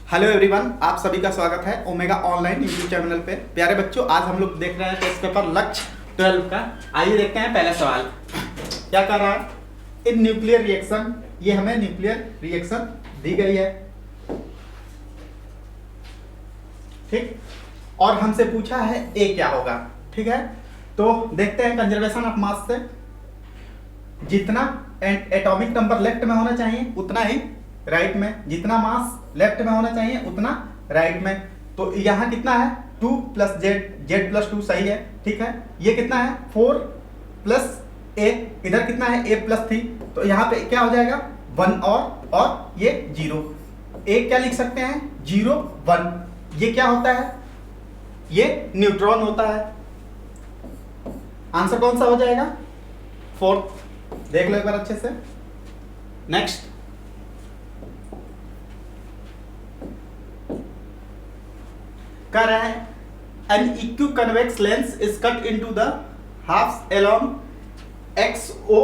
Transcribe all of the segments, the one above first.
Hello everyone, आप सभी का स्वागत है ओमेगा ऑनलाइन यूट्यूब चैनल पे। प्यारे बच्चों, आज हम लोग देख रहे हैं टेस्ट पेपर लक्ष्य 12 का। आइए देखते हैं पहला सवाल क्या कर रहा है। इन न्यूक्लियर रिएक्शन, ये हमें न्यूक्लियर रिएक्शन दी गई है, ठीक, और हमसे पूछा है ए क्या होगा। ठीक है, तो देखते हैं कंजर्वेशन ऑफ मास से जितना एटॉमिक नंबर लेफ्ट में होना चाहिए उतना ही राइट में, जितना मास लेफ्ट में होना चाहिए उतना राइट में। तो यहाँ कितना है 2 प्लस जेड प्लस 2 सही है। ठीक है, ये कितना है 4 प्लस ए, इधर कितना है ए प्लस 3, तो यहाँ पे क्या हो जाएगा 1 और ये 0। ए क्या लिख सकते हैं 0 1। ये क्या होता है, ये न्यूट्रॉन होता है। आंसर कौन सा हो जाएगा 4th। देख लो एक बार अच्छे से। नेक्स्ट, कह रहा है an equiconvex lens is cut into the halves along xo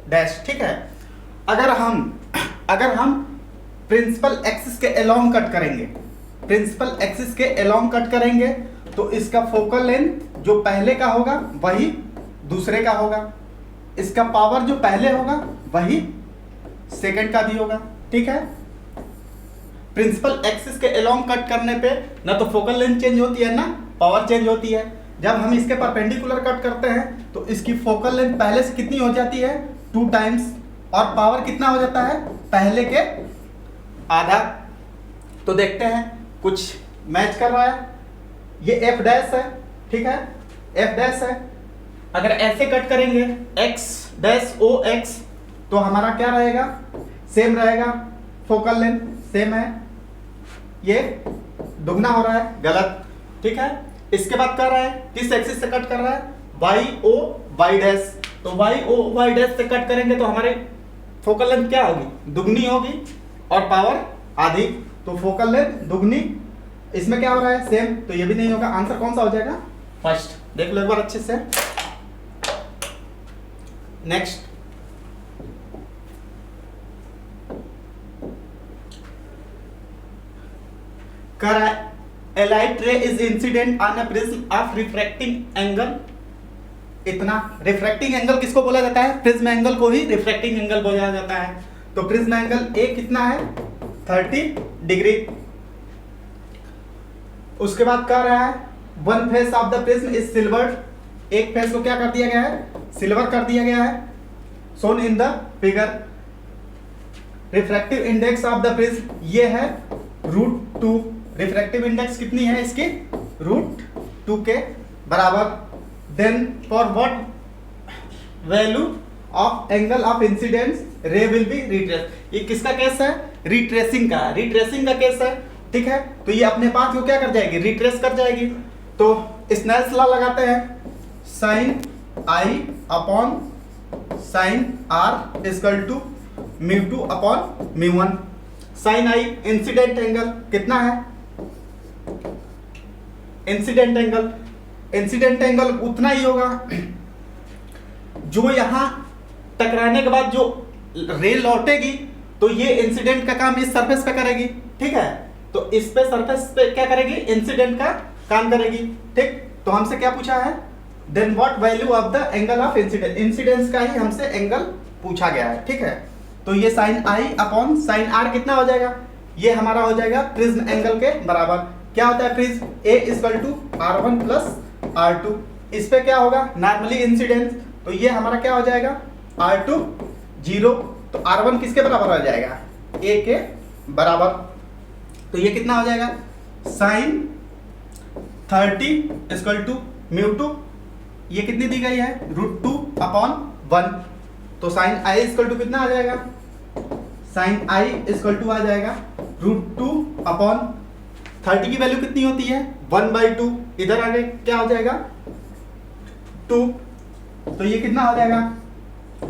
dash. ठीक है, अगर हम प्रिंसिपल एक्सिस के अलोंग कट करेंगे, प्रिंसिपल एक्सिस के अलोंग कट करेंगे तो इसका फोकल लेंथ जो पहले का होगा वही दूसरे का होगा, इसका पावर जो पहले होगा वही सेकंड का भी होगा। ठीक है, प्रिंसिपल एक्सिस के अलोंग कट करने पे ना तो फोकल लेंथ चेंज होती है ना पावर चेंज होती है। जब हम इसके परपेंडिकुलर कट करते हैं तो इसकी फोकल लेंथ पहले से कितनी हो जाती है 2 टाइम्स, और पावर कितना हो जाता है पहले के आधा। तो देखते हैं कुछ मैच कर रहा है। ये एफ डैश है, ठीक है, एफ डैश है। अगर ऐसे कट करेंगे एक्स डैश ओ एक्स तो हमारा क्या रहेगा, सेम रहेगा, फोकल लेंथ सेम है, ये दुगना हो रहा है, गलत। ठीक है, इसके बाद कर रहा है किस एक्सिस से कट कर रहा है वाई ओ वाई डैश। तो वाई ओ वाई डैश से कट करेंगे तो हमारे फोकल लेंथ क्या होगी दुगनी होगी और पावर आधी। तो फोकल लेंथ दुगनी, इसमें क्या हो रहा है सेम, तो ये भी नहीं होगा। आंसर कौन सा हो जाएगा फर्स्ट। देख लो एक बार अच्छे से। नेक्स्ट, कर a light ray is incident on a prism of refracting angle। इतना रिफ्रैक्टिंग एंगल किसको बोला जाता है, प्रिज्म एंगल को ही रिफ्रैक्टिंग एंगल बोला जाता है। तो प्रिज्म एंगल ए कितना है 30 डिग्री। उसके बाद कह रहा है one face of the prism is silvered. एक फेस को क्या कर दिया गया है सिल्वर कर दिया गया है, shown in the figure. Refractive index of the prism ये है √2। रिफ्रैक्टिव इंडेक्स कितनी है इसकी √2 के बराबर। Then for what value of angle of incidence ray will be retrace. ये किसका केस है रिट्रेसिंग का, रिट्रेसिंग का केस है। ठीक है, तो ये अपने पाथ को क्या कर जाएगी रिट्रेस कर जाएगी। तो स्नेल्स लॉ लगाते हैं, sine I upon sine r equal to μ2 upon μ1। Sine i incident angle कितना है, इंसिडेंट एंगल उतना ही होगा जो यहां टकराने के बाद जो रे लौटेगी तो ये इंसिडेंट का काम इस सरफेस पे करेगी। ठीक है, तो इस पे सरफेस पे क्या करेगी इंसिडेंट का काम करेगी। ठीक, तो हमसे क्या पूछा है then what value of the angle of incidence, incidence का ही हमसे एंगल पूछा गया है। ठीक है, तो ये साइन आई अपॉन साइन आर कितना हो जाएगा, ये हमारा हो जाएगा प्रिज्म एंगल के बराबर। क्या होता है prism A equal to R1 plus R2। इस पे क्या होगा नॉर्मली इंसिडेंस, तो ये हमारा क्या हो जाएगा R2 0। तो R1 किसके बराबर हो जाएगा ए के बराबर। तो ये कितना हो जाएगा साइन 30 इक्वल टू μ2, ये कितनी दी गई है √2 अपॉन 1। तो साइन आई इक्वल टू कितना आ जाएगा, साइन आई इक्वल टू आ जाएगा √2 अपॉन 30 की वैल्यू कितनी होती है 1/2। इधर आगे क्या हो जाएगा 2, तो ये कितना हो जाएगा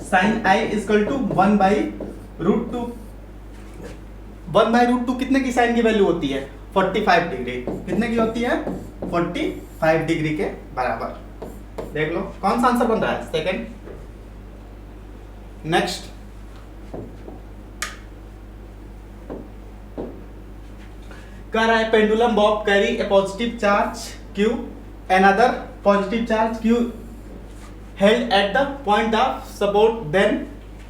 साइन आई इक्वल टू 1/√2। 1/√2 कितने की साइन की वैल्यू होती है 45 डिग्री। कितने की होती है 45 डिग्री के बराबर। देख लो कौन सा आंसर बन रहा है सेकंड। नेक्स्ट, कह रहा है pendulum Bob carry A positive charge Q, another positive charge Q held at the point of support, then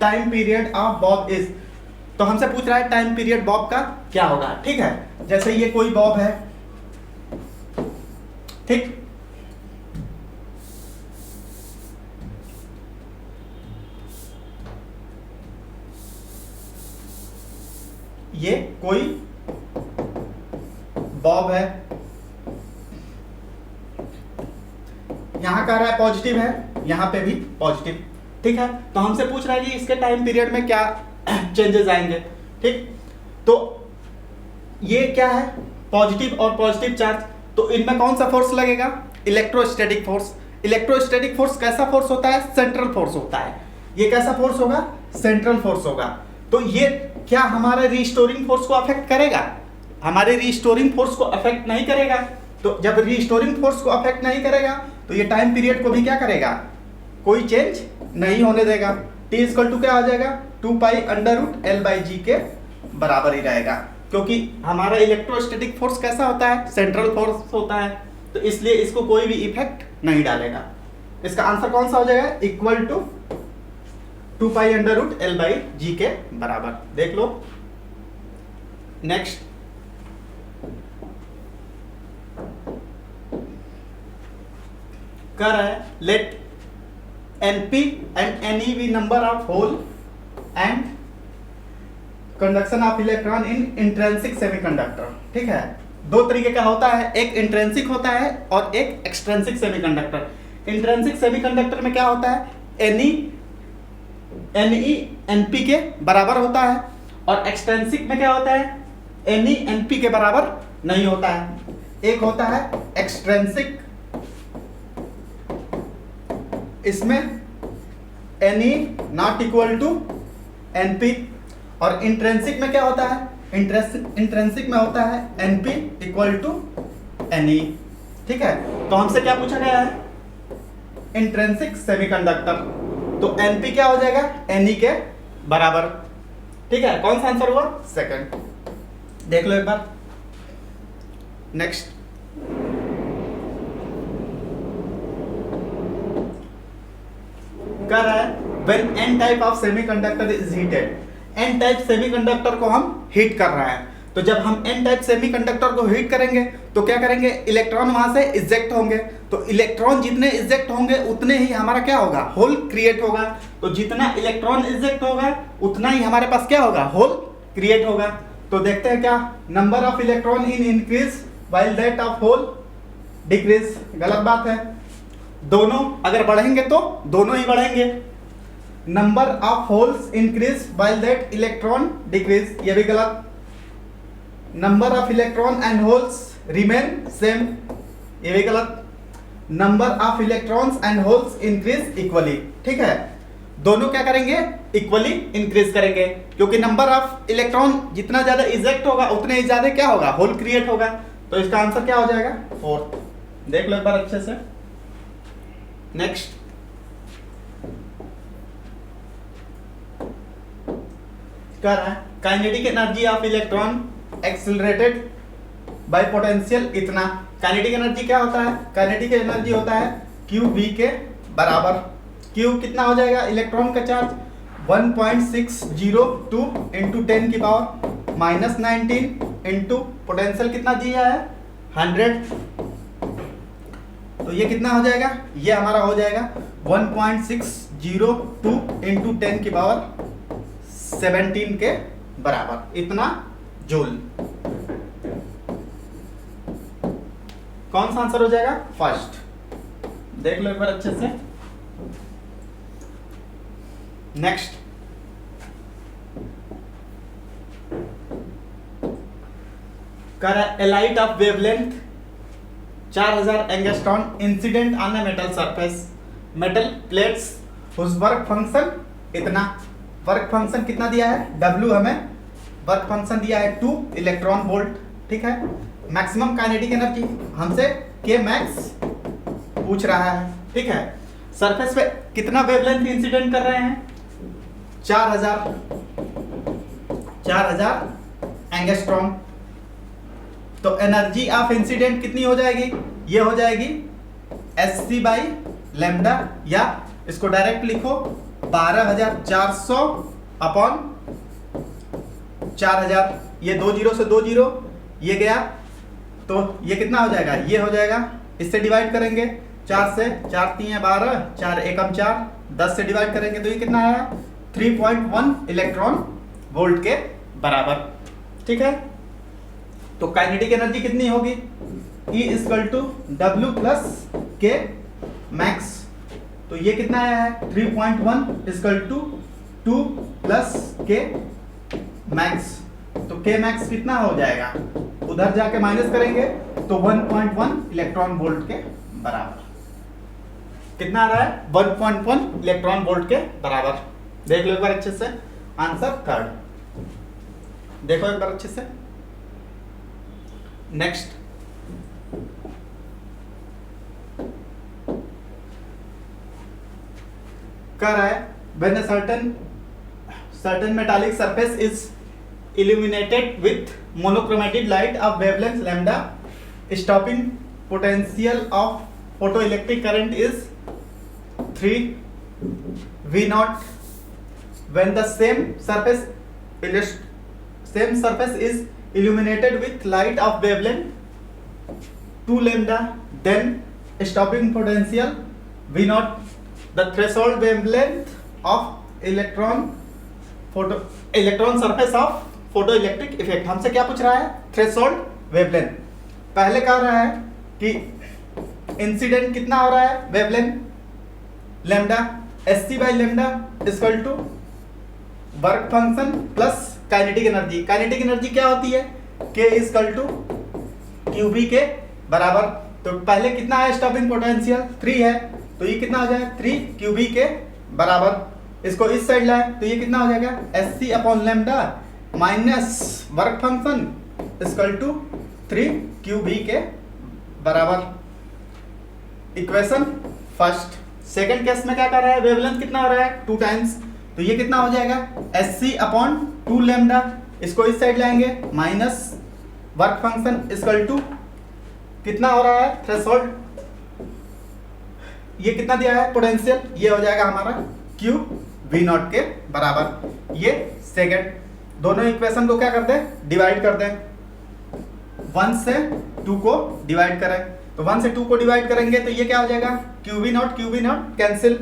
time period of bob is। तो हमसे पूछ रहा है टाइम पीरियड बॉब का क्या होगा। ठीक है, जैसे ये कोई बॉब है, ठीक, ये कोई बॉब है, यहां कह रहा है पॉजिटिव है, यहां पे भी पॉजिटिव। ठीक है, तो हमसे पूछ रहा है कि इसके टाइम पीरियड में क्या चेंजेस आएंगे। ठीक, तो ये क्या है, पॉजिटिव और पॉजिटिव चार्ज, तो इनमें कौन सा फोर्स लगेगा, इलेक्ट्रोस्टैटिक फोर्स। इलेक्ट्रोस्टैटिक फोर्स कैसा फोर्स होता है, सेंट्रल फोर्स होता है। ये कैसा फोर्स होगा, सेंट्रल फोर्स होगा। तो ये क्या हमारे रिस्टोरिंग फोर्स को अफेक्ट करेगा, हमारे रिस्टोरिंग फोर्स को अफेक्ट नहीं करेगा। तो जब रिस्टोरिंग फोर्स को अफेक्ट नहीं करेगा तो ये टाइम पीरियड को भी क्या करेगा, कोई चेंज नहीं होने देगा। T इक्वल टू क्या आ जाएगा, 2 पाई अंडर रूट L/G के बराबर ही रहेगा, क्योंकि हमारा इलेक्ट्रोस्टैटिक फोर्स कैसा होता है, सेंट्रल फोर्स होता है, तो इसलिए इसको कोई भी इफेक्ट नहीं डालेगा। इसका आंसर कौन सा हो जाएगा, equal to 2 pi under root L/G के बराबर। देख लो नेक्स्ट, कर रहा है let NP and NE be number of hole and conduction of electron in intrinsic semiconductor। ठीक है, दो तरीके का होता है, एक इंट्रिंसिक होता है और एक एक्सट्रिंसिक सेमीकंडक्टर। इंट्रिंसिक सेमीकंडक्टर में क्या होता है, NE NP के बराबर होता है, और एक्सट्रिंसिक में क्या होता है, NE NP के बराबर नहीं होता है। एक होता है एक्सट्रिंसिक, इसमें NE not equal to NP, और इंट्रिंसिक में क्या होता है, इंट्रिंसिक में होता है NP इक्वल टू NE। ठीक है, तो हमसे क्या पूछा गया है, इंट्रिंसिक सेमीकंडक्टर, तो NP क्या हो जाएगा, NE के बराबर। ठीक है, कौन सा आंसर हुआ, सेकंड। देख लो एक बार नेक्स्ट, कर रहा है when n type of semiconductor is heated। n type semiconductor को हम हीट कर रहे हैं, तो जब हम n टाइप सेमीकंडक्टर को हीट करेंगे तो क्या करेंगे, इलेक्ट्रॉन वहां से इजेक्ट होंगे, तो इलेक्ट्रॉन जितने इजेक्ट होंगे उतने ही हमारा क्या होगा, होल क्रिएट होगा। तो जितना इलेक्ट्रॉन इजेक्ट होगा उतना ही हमारे पास क्या होगा, होल क्रिएट होगा। तो देखते हैं क्या, number of electron in increase while that of hole decrease. गलत बात है, दोनों अगर बढ़ेंगे तो दोनों ही बढ़ेंगे। Number of holes increase while that electron decrease, ये भी गलत। Number of electron and holes remain same, ये भी गलत। Number of electrons and holes increase equally. ठीक है, दोनों क्या करेंगे, इक्वली इंक्रीज करेंगे, क्योंकि नंबर ऑफ इलेक्ट्रॉन जितना ज्यादा इजेक्ट होगा उतने ही ज्यादा क्या होगा, होल क्रिएट होगा। तो इसका आंसर क्या हो जाएगा, फोर्थ। देख लो एक बार अच्छे से नेक्स्ट, क्या रहा है, kinetic energy of electron accelerated bye potential इतना। काइनेटिक एनर्जी क्या होता है, काइनेटिक एनर्जी होता है QV के बराबर। Q कितना हो जाएगा, इलेक्ट्रॉन का चार्ज 1.602 इंटू 10 की पावर माइनस 19 इंटू पोटेंशियल कितना दिया है 100, तो ये कितना हो जाएगा, ये हमारा हो जाएगा 1.602 इंटू 10 की पावर 17 के बराबर, इतना जूल। कौन सा आंसर हो जाएगा, फर्स्ट। देख लो एक बार अच्छे से नेक्स्ट, कर a light of wavelength 4000 angstrom incident on a metal surface, metal plates whose work function इतना। वर्क फंक्शन कितना दिया है, W हमें वर्क फंक्शन दिया है 2 इलेक्ट्रॉन वोल्ट। ठीक है, मैक्सिमम काइनेटिक एनर्जी हमसे K मैक्स पूछ रहा है। ठीक है, सरफेस पे कितना वेवलेंथ इंसिडेंट कर रहे हैं, 4000 एंगस्ट्रॉन। तो एनर्जी ऑफ इंसिडेंट कितनी हो जाएगी, ये हो जाएगी SC बाई लैम्डा, या इसको डायरेक्ट लिखो 12,400 अपॉन 4,000, ये 2 जीरो से 2 जीरो ये गया, तो ये कितना हो जाएगा, ये हो जाएगा, इससे डिवाइड करेंगे 4 से, 4 3 है 12, 4 एकम 4, 10 से डिवाइड करेंगे तो ये कितना आया 3.1 इलेक्ट्रॉन वोल्ट के बराबर। ठीक है, तो काइनेटिक एनर्जी कितनी होगी, E equal to W plus K max, तो ये कितना आया है 3.1 equal to 2 plus K max, तो के मैक्स कितना हो जाएगा, उधर जाके माइनस करेंगे तो 1.1 इलेक्ट्रॉन वोल्ट के बराबर। कितना आ रहा है 1.1 इलेक्ट्रॉन वोल्ट के बराबर। देख लो एक बार अच्छे से, आंसर थर्ड, देखो एक बार अच्छे से। नेक्स्ट, कह रहा है when a certain metallic surface is illuminated with monochromatic light of wavelength lambda, stopping potential of photoelectric current is 3 V naught. When the same surface is illuminated with light of wavelength 2 lambda, then stopping potential V naught. The threshold wavelength of electron surface of photoelectric effect। हमसे क्या पूछ रहा है, threshold wavelength. पहले कह रहा है कि इंसिडेंट कितना हो रहा है, wavelength lambda, SC by lambda equal to work function plus kinetic energy. Kinetic energy क्या होती है, K इक्वल टू QB के बराबर। तो पहले कितना है, स्टॉपिंग पोटेंशियल 3 है, तो ये कितना हो जाएगा 3 QB के बराबर। इसको इस साइड लाए तो ये कितना हो जाएगा SC upon lambda minus work function equal to 3 QB के बराबर। Equation first. सेकंड केस में क्या कर रहा है, वेवलेंथ कितना हो रहा है 2 टाइम्स, तो ये कितना हो जाएगा SC अपॉन 2 लैम्डा, इसको इस साइड लाएंगे minus work function equal to कितना हो रहा है थ्रेशोल्ड, ये कितना दिया है पोटेंशियल, ये हो जाएगा हमारा Q V नॉट के बराबर। ये सेकंड, दोनों इक्वेशन को क्या कर दें, डिवाइड कर दें, 1 से 2 को डिवाइड करें, तो 1 से 2 को डिवाइड करेंगे तो ये क्या हो जाएगा Q V not cancel,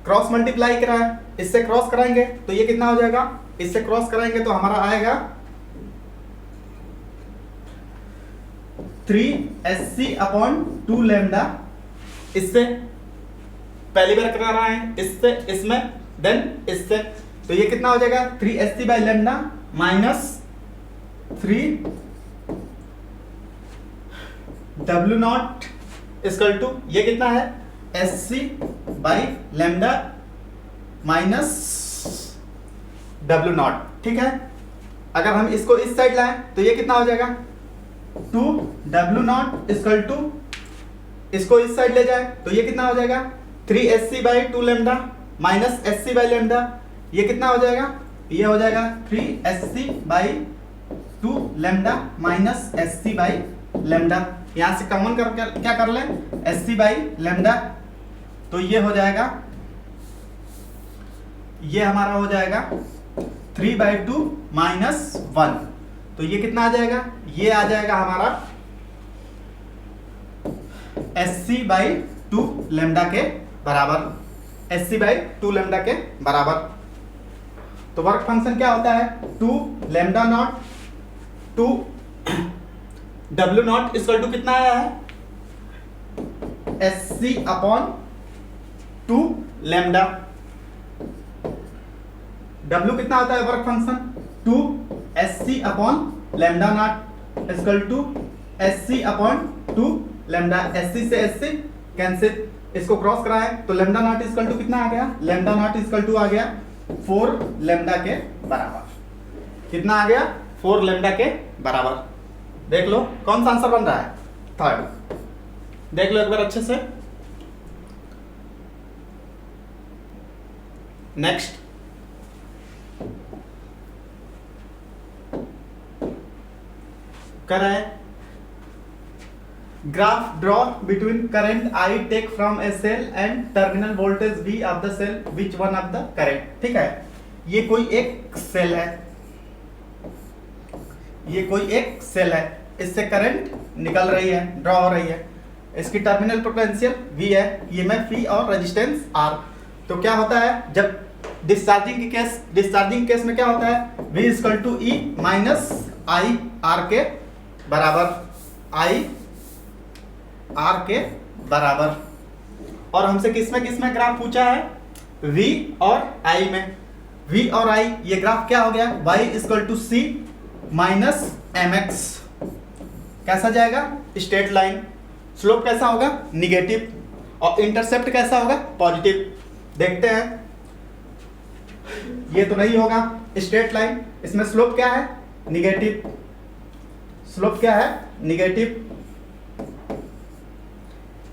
cross multiply करा है, इससे क्रॉस कराएंगे तो ये कितना हो जाएगा, इससे क्रॉस कराएंगे तो हमारा आएगा 3SC अपॉन 2 लैम्डा। इससे पहली बार करा रहा है, इससे इसमें देन इससे, तो ये कितना हो जाएगा 3SC by lambda minus 3 W not equal to ये कितना है SC by lambda minus W not. ठीक है, अगर हम इसको इस साइड लाएं तो ये कितना हो जाएगा 2 W नॉट इक्वल टू, इसको इस साइड ले जाए तो ये कितना हो जाएगा 3SC by 2 lambda minus SC by lambda, ये कितना हो जाएगा, ये हो जाएगा 3SC by 2 lambda minus SC by lambda. यहां से कॉमन करके क्या कर लें SC बाई लैम्डा, तो ये हो जाएगा, ये हमारा हो जाएगा 3/2 माइनस 1, तो ये कितना आ जाएगा, ये आ जाएगा हमारा SC बाई 2 लैम्डा के बराबर, SC बाई 2 लैम्डा के बराबर। तो वर्क फंक्शन क्या होता है 2 lambda not 2 W not equal to कितना आया है SC अपॉन 2 लैम्डा। W कितना होता है work function 2 SC upon lambda not equal to SC upon 2 lambda. SC से SC कैंसिल, इसको क्रॉस कराए तो लैम्डा नॉट इक्वल टू कितना आ गया, लैम्डा नॉट इक्वल टू आ गया 4 लैम्डा के बराबर। कितना आ गया 4 लैम्डा के बराबर। देख लो कौन सा आंसर बन रहा है, थर्ड। देख लो एक बार अच्छे से। नेक्स्ट, करा है graph draw between current I take from a cell and terminal voltage V of the cell which one of the current. ठीक है, ये कोई एक सेल है, ये कोई एक सेल है, इससे करंट निकल रही है, ड्रॉ हो रही है, इसकी टर्मिनल पोटेंशियल V है, ईएमएफ V और रेजिस्टेंस R। तो क्या होता है जब डिस्चार्जिंग केस में क्या होता है, V equal to E minus I R के बराबर, I R के बराबर। और हमसे किसमें ग्राफ पूछा है, V और I में। V और I ये ग्राफ क्या हो गया, Y equal to C minus MX। कैसा जाएगा, स्ट्रेट लाइन। स्लोप कैसा होगा, निगेटिव, और इंटरसेप्ट कैसा होगा, पॉजिटिव। देखते हैं, ये तो नहीं होगा स्ट्रेट लाइन, इसमें स्लोप क्या है, निगेटिव। स्लोप क्या है, निगेटिव।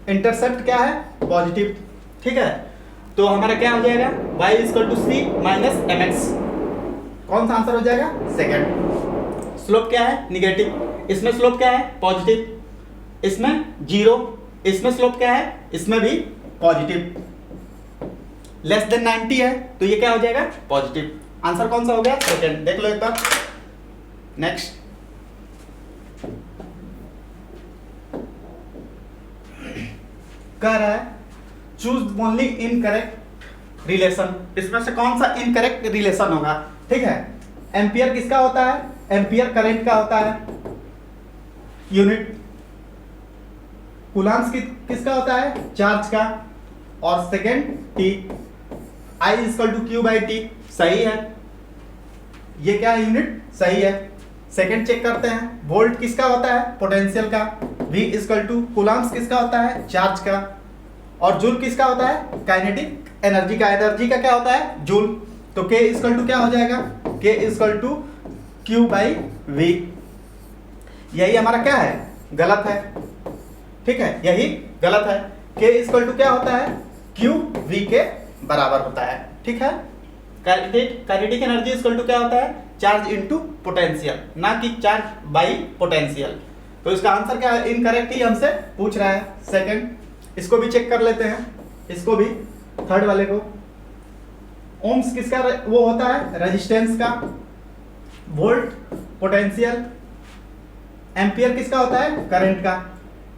इंटरसेप्ट क्या है, पॉजिटिव। ठीक है, तो हमारा क्या हो जाएगा, y equal to C minus M X. कौन सा आंसर हो जाएगा, सेकंड। स्लोप क्या है, निगेटिव, इसमें स्लोप क्या है, पॉजिटिव, इसमें जीरो, इसमें स्लोप क्या है, इसमें भी पॉजिटिव। लेस देन 90 है तो ये क्या हो जाएगा, पॉजिटिव। आंसर कौन सा हो गया, सेकंड। देख लो एक बार। नेक्स्ट, कह रहा है चूज ओनली इनकरेक्ट रिलेशन। इसमें से कौन सा इनकरेक्ट रिलेशन होगा। ठीक है, एम्पियर किसका होता है, एम्पियर करंट का होता है यूनिट। कूलम्स किसका होता है, चार्ज का। और second T, I equal to Q by T, सही है, ये क्या है, यूनिट, सही है। सेकेंड चेक करते हैं, वोल्ट किसका होता है, पोटेंशियल का। V इक्वल टू कूलम्स किसका होता है, चार्ज का। और जूल किसका होता है, काइनेटिक एनर्जी का। एनर्जी का क्या होता है, जूल। तो K इक्वल टू क्या हो जाएगा, K equal to Q by V. यही हमारा क्या है, गलत है। ठीक है, यही गलत है। K इक्वल टू क्या होता है, क्यू वी के बराबर होता है। ठीक है, काइनेटिक एनर्जी इक्वल टू क्या होता है, चार्ज इनटू पोटेंशियल, ना कि चार्ज बाई पोटेंशियल। तो इसका आंसर क्या है, इनकरेक्ट ही हमसे पूछ रहा है, सेकंड। इसको भी चेक कर लेते हैं, इसको भी, थर्ड वाले को। ओम्स किसका वो होता है, रेजिस्टेंस का। वोल्ट पोटेंशियल, एम्पियर किसका होता है, करंट का।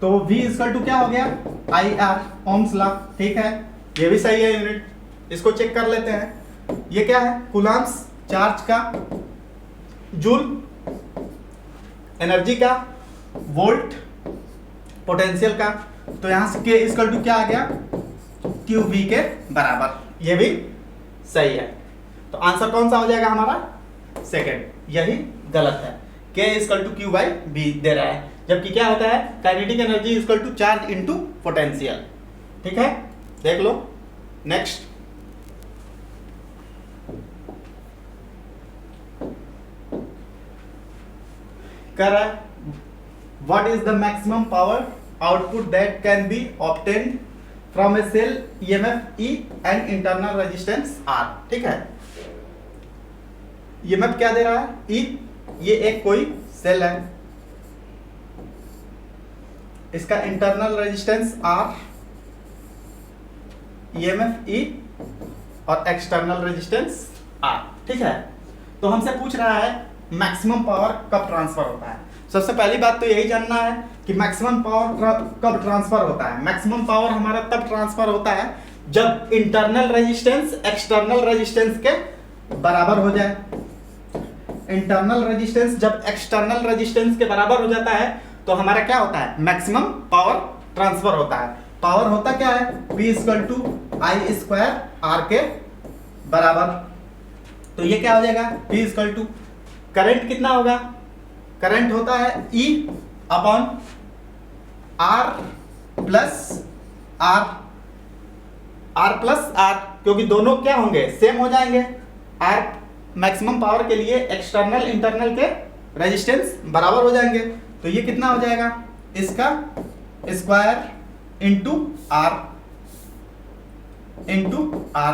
तो V इक्वल टू क्या हो गया, IR, ओम्स लॉ। ठीक है, ये भी सही है यूनिट। इसको चेक कर लेते हैं, ये क्या है, कूलम्स, चार्ज का, जूल एनर्जी का, वोल्ट पोटेंशियल का। तो यहां से K इक्वल टू क्या आ गया, क्यू वी के बराबर। ये भी सही है। तो आंसर कौन सा हो जाएगा हमारा, सेकंड। यही गलत है, K equal to Q by b दे रहा है, जबकि क्या होता है, kinetic energy equal to charge into potential. ठीक है, देख लो। नेक्स्ट, कर रहा है what is the maximum power output that can be obtained from a cell, EMF E and internal resistance R। ठीक है, ईएमएफ क्या दे रहा है, E, ये एक कोई सेल है, इसका internal resistance R, EMF E और एक्सटर्नल रेजिस्टेंस R। ठीक है, तो हमसे पूछ रहा है मैक्सिमम पावर कब ट्रांसफर होता है। सबसे पहली बात तो यही जानना है कि मैक्सिमम पावर कब ट्रांसफर होता है। मैक्सिमम पावर हमारा तब ट्रांसफर होता है जब इंटरनल रेजिस्टेंस एक्सटर्नल रेजिस्टेंस के बराबर हो जाए। इंटरनल रेजिस्टेंस जब एक्सटर्नल रेजिस्टेंस के बराबर हो जाता है तो हमारा क्या होता है, मैक्सिमम पावर ट्रांसफर होता है। पावर होता क्या है, P equal to I square R के बराबर। तो ये क्या हो जाएगा, P इक्वल टू, करंट कितना होगा, करंट होता है E upon R plus R, R plus R, क्योंकि दोनों क्या होंगे, सेम हो जाएंगे। R मैक्सिमम पावर के लिए एक्सटर्नल इंटरनल के रेजिस्टेंस बराबर हो जाएंगे। तो ये कितना हो जाएगा, इसका square into R into R।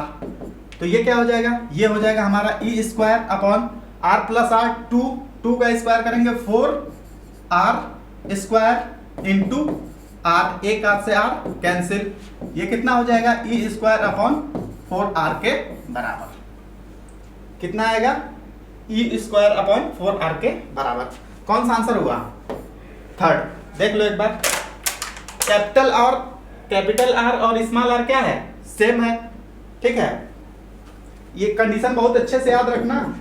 तो ये क्या हो जाएगा, ये हो जाएगा हमारा E square upon R plus R, 2 का स्क्वायर करेंगे 4 आर स्क्वायर इंटू आर, एक आर से आर कैंसिल, ये कितना हो जाएगा ई स्क्वायर अपॉन 4r के बराबर। कितना आएगा ई स्क्वायर अपॉन 4r के बराबर। कौन सा आंसर हुआ? थर्ड। देख लो एक बार, कैपिटल आर और स्मॉल आर क्या है? सेम है, ठीक है। ये कंडीशन बहुत अच्छे से याद रखना,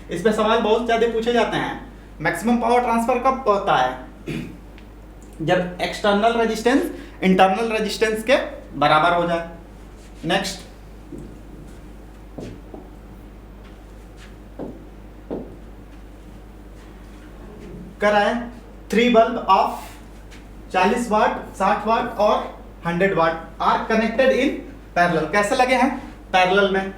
इस पे सवाल बहुत ज्यादा पूछे जाते हैं। मैक्सिमम पावर ट्रांसफर कब होता है? जब एक्सटर्नल रेजिस्टेंस इंटरनल रेजिस्टेंस के बराबर हो जाए। नेक्स्ट, कराए 3 बल्ब ऑफ 40 वाट, 60 वाट और 100 watt are connected in parallel. कैसे लगे हैं? पैरेलल में।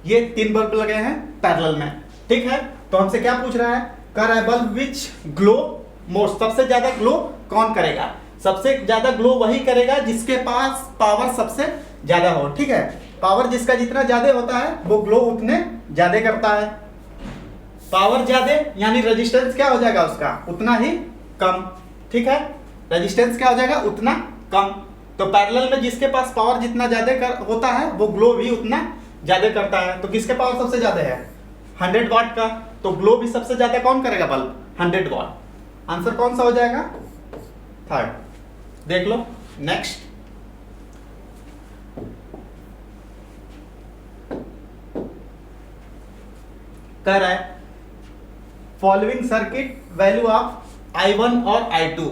ये 3 बल्ब लगे हैं पैरेलल में, ठीक है। तो हमसे क्या पूछ रहा है? कह रहा है बल्ब विच ग्लो मोस्ट, सबसे ज्यादा ग्लो कौन करेगा? सबसे ज्यादा ग्लो वही करेगा जिसके पास पावर सबसे ज्यादा हो, ठीक है। पावर जिसका जितना ज्यादा होता है वो ग्लो उतने ज्यादा करता है। पावर ज्यादा यानी रेजिस्टेंस क्या हो जाएगा उसका? उतना ही कम, ठीक है। रेजिस्टेंस क्या हो जाएगा? उतना कम। तो पैरेलल में जिसके पास पावर जितना ज्यादा होता है वो ग्लो भी उतना ज्यादा करता है। तो किसके पावर सबसे ज्यादा है? 100 वाट का, तो ग्लो भी सबसे ज्यादा कौन करेगा? बल्ब 100 वाट। आंसर कौन सा हो जाएगा? थर्ड। देख लो नेक्स्ट, कह रहा है following circuit value of I1 और I2।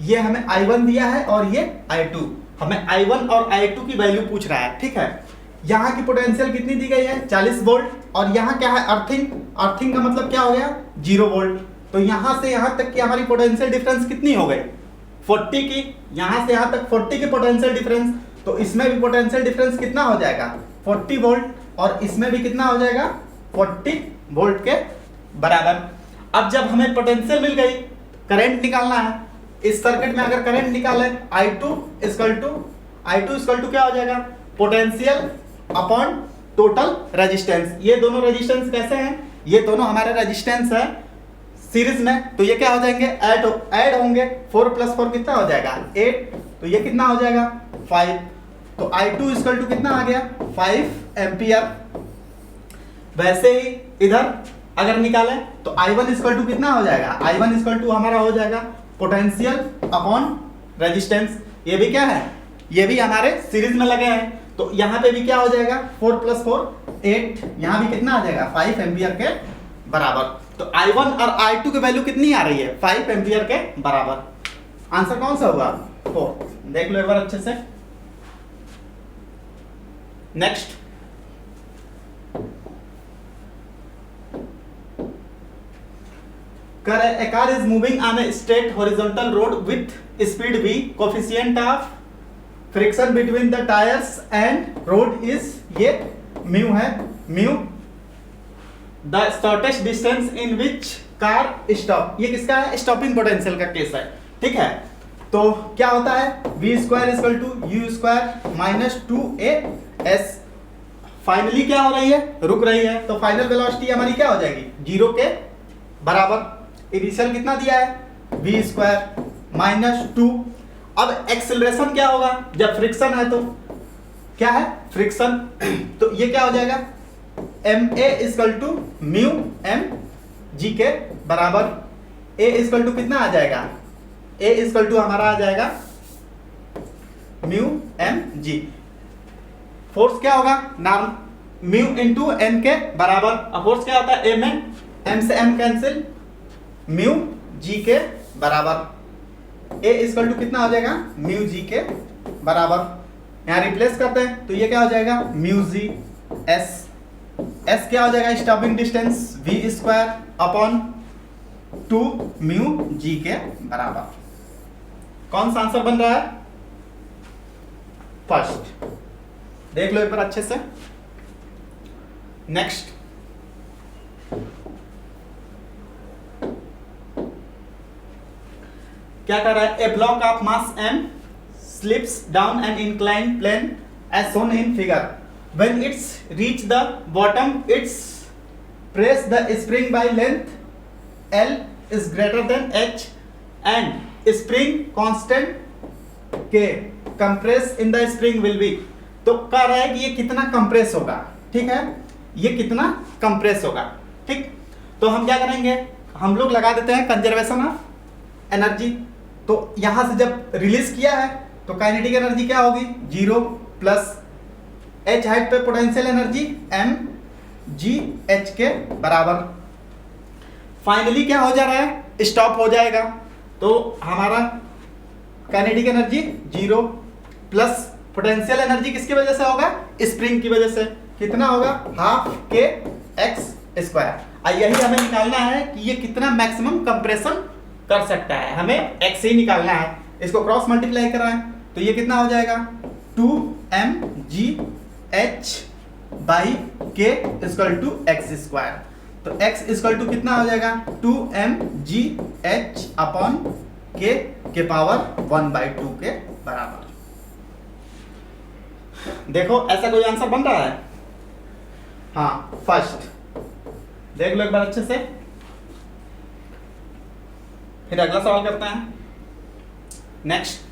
ये हमें I1 दिया है और ये I2, हमें I1 और I2 की वैल्यू पूछ रहा है, ठीक है। यहाँ की पोटेंशियल कितनी दी गई है? 40 वोल्ट, और यहाँ क्या है? अर्थिंग। अर्थिंग का मतलब क्या हो गया? 0 वोल्ट। तो यहाँ से यहाँ तक की हमारी पोटेंशियल डिफरेंस कितनी हो गई? 40 की। यहाँ से यहाँ तक 40 की पोटेंशियल डिफरेंस, तो इसमें भी पोटेंशियल डिफरेंस कितना हो जाएगा? 40 वोल्ट, और इसमें भी कितना हो जाएगा? 40 वोल्ट के बराबर। अब जब हमें पोटेंशियल मिल गई, करंट निकालना है। इस सर्किट में अगर करंट निकाले I2 इक्वल टू क्या हो जाएगा? Potential upon total resistance. ये दोनों रेजिस्टेंस कैसे हैं? ये दोनों हमारे रेजिस्टेंस है सीरीज में, तो ये क्या हो जाएंगे? ऐड होंगे। 4 + 4 कितना हो जाएगा? 8। तो ये कितना हो जाएगा? 5। तो I2 इक्वल टू कितना आ गया? 5 एम्पियर। वैसे ही इधर अगर निकालें तो I1 इक्वल टू कितना हो जाएगा? I1 इक्वल टू हमारा हो जाएगा पोटेंशियल अपॉन रेजिस्टेंस। ये भी क्या है? ये भी हमारे सीरीज में लगे हैं, तो यहाँ पे भी क्या हो जाएगा? 4 + 4 8। यहाँ भी कितना आ जाएगा? 5 एम्पियर के बराबर। तो I1 और I2 की वैल्यू कितनी आ रही है? 5 एम्पियर के बराबर। आंसर कौन सा होगा? 4। देख लो एक बार अच्छे से। Next, a car is moving on a straight horizontal road with speed v, coefficient of friction between the tires and road is, ये mu है, mu the shortest distance in which car stop। ये किसका है? Stopping potential का case है, ठीक है। तो क्या होता है? v² = u² - 2as। फाइनली क्या हो रही है? रुक रही है, तो फाइनल वेलोसिटी हमारी क्या हो जाएगी? 0 के बराबर। इनिशियल कितना दिया है? v² - 2। अब एक्सेलरेशन क्या होगा? जब फ्रिक्शन है तो क्या है? फ्रिक्शन। तो ये क्या हो जाएगा? ma = mu mg के बराबर। a = कितना आ जाएगा? a = हमारा आ जाएगा mu mg। फोर्स क्या होगा? नाम mu × n के बराबर। अब फोर्स क्या होता है? m से m कैंसिल, म्यू जी के बराबर। A = कितना हो जाएगा? म्यू जी के बराबर। यहाँ रिप्लेस करते हैं तो ये क्या हो जाएगा? Mu G S. एस क्या हो जाएगा? Stopping distance v² upon 2 mu g के बराबर। कौन सा आंसर बन रहा है? फर्स्ट। देख लो एक बार अच्छे से। नेक्स्ट, क्या कर रहा है, a block of mass m slips down an inclined plane as shown in figure. When it's reach the bottom, it's press the spring by length L is greater than H and spring constant K. Compress in the spring will be. तो कह रहा है कि ये कितना compress होगा, ठीक है, ये कितना कंप्रेस होगा, ठीक। तो हम क्या करेंगे, हम लोग लगा देते हैं कंजर्वेशन ऑफ एनर्जी। तो यहां से जब रिलीज किया है तो काइनेटिक एनर्जी क्या होगी, 0 प्लस h हाइट पे potential energy m g h के बराबर। फाइनली क्या हो जा रहा है, स्टॉप हो जाएगा। तो हमारा kinetic energy 0 plus potential energy किसकी वजह से होगा, स्प्रिंग की वजह से, कितना होगा, हाफ के एक्स स्क्वायर। यही हमें निकालना है कि ये कितना मैक्सिमम कंप्रेशन कर सकता है, हमें एक्स ही निकालना है। इसको क्रॉस मल्टीप्लाई कराएं तो ये कितना हो जाएगा, 2mgh बाई के इक्वल टू एक्स स्क्वायर। तो x इक्वल टू कितना हो जाएगा, 2mgh अपॉन के पावर 1/2 के बराबर। देखो ऐसा कोई आंसर बन रहा है, हाँ फर्स्ट देख लो एक बार अच्छे से, फिर अगला सवाल करते हैं। नेक्स्ट,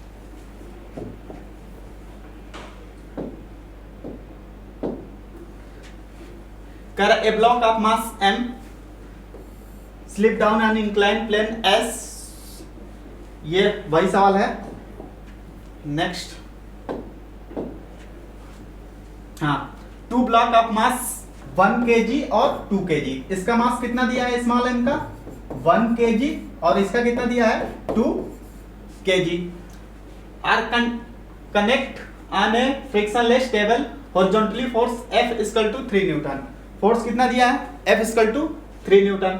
कर a block of mass m slip down an inclined plane s, ये वही सवाल है। नेक्स्ट, हाँ, 2 ब्लॉक ऑफ मास 1 kg और 2 kg, इसका मास कितना दिया है स्मॉल m का 1 kg और इसका कितना दिया है 2 kg, are connect on a frictionless table horizontally force F equal to 3 newton. Force कितना दिया है, F equal to 3 newton.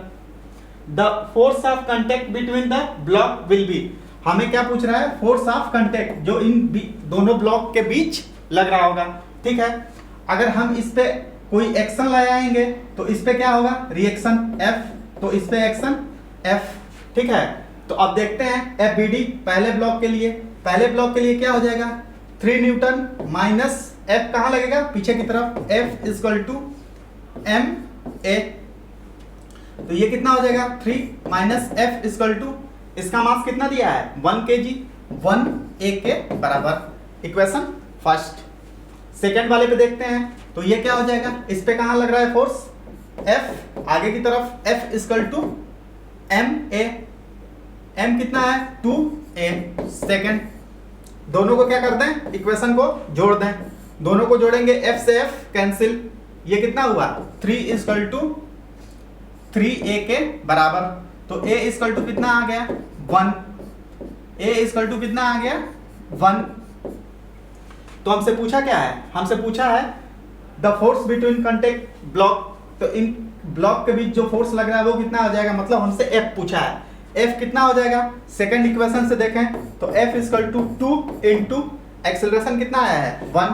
The force of contact between the block will be, हमें क्या पूछ रहा है, फोर्स ऑफ कांटेक्ट जो इन दोनों ब्लॉक के बीच लग रहा होगा, ठीक है। अगर हम इस पे कोई एक्शन लगाएंगे तो इस पे क्या होगा, रिएक्शन F, तो इस पे एक्शन F, ठीक है। तो अब देखते हैं FBD पहले ब्लॉक के लिए, पहले ब्लॉक के लिए क्या हो जाएगा, 3 न्यूटन माइनस F कहाँ लगेगा, पीछे की तरफ, F इक्वल टू MA। तो ये कितना हो जाएगा, 3 माइनस F इक्वल टू, इसका मास कितना दिया है 1 kg, 1A के बराबर। Equation first. सेकेंड वाले पे देखते हैं तो ये क्या हो जाएगा, इस पे कहां लग रहा है फोर्स F, आगे की तरफ F equal to MA, M कितना है 2A। सेकेंड, दोनों को क्या कर दें, इक्वेशन को जोड़ दें, दोनों को जोड़ेंगे F से F कैंसिल, ये कितना हुआ 3 इक्वल टू 3A के बराबर। तो A इक्वल टू कितना आ गया 1, A इक्वल टू कितना आ गया 1। तो हमसे पूछा क्या है, हमसे पूछा है the force between contact block, तो इन ब्लॉक के बीच जो फोर्स लग रहा है वो कितना हो जाएगा, मतलब हमसे F पूछा है, F कितना हो जाएगा, सेकंड इक्वेशन से देखें तो F equal to 2 into acceleration कितना आया है 1,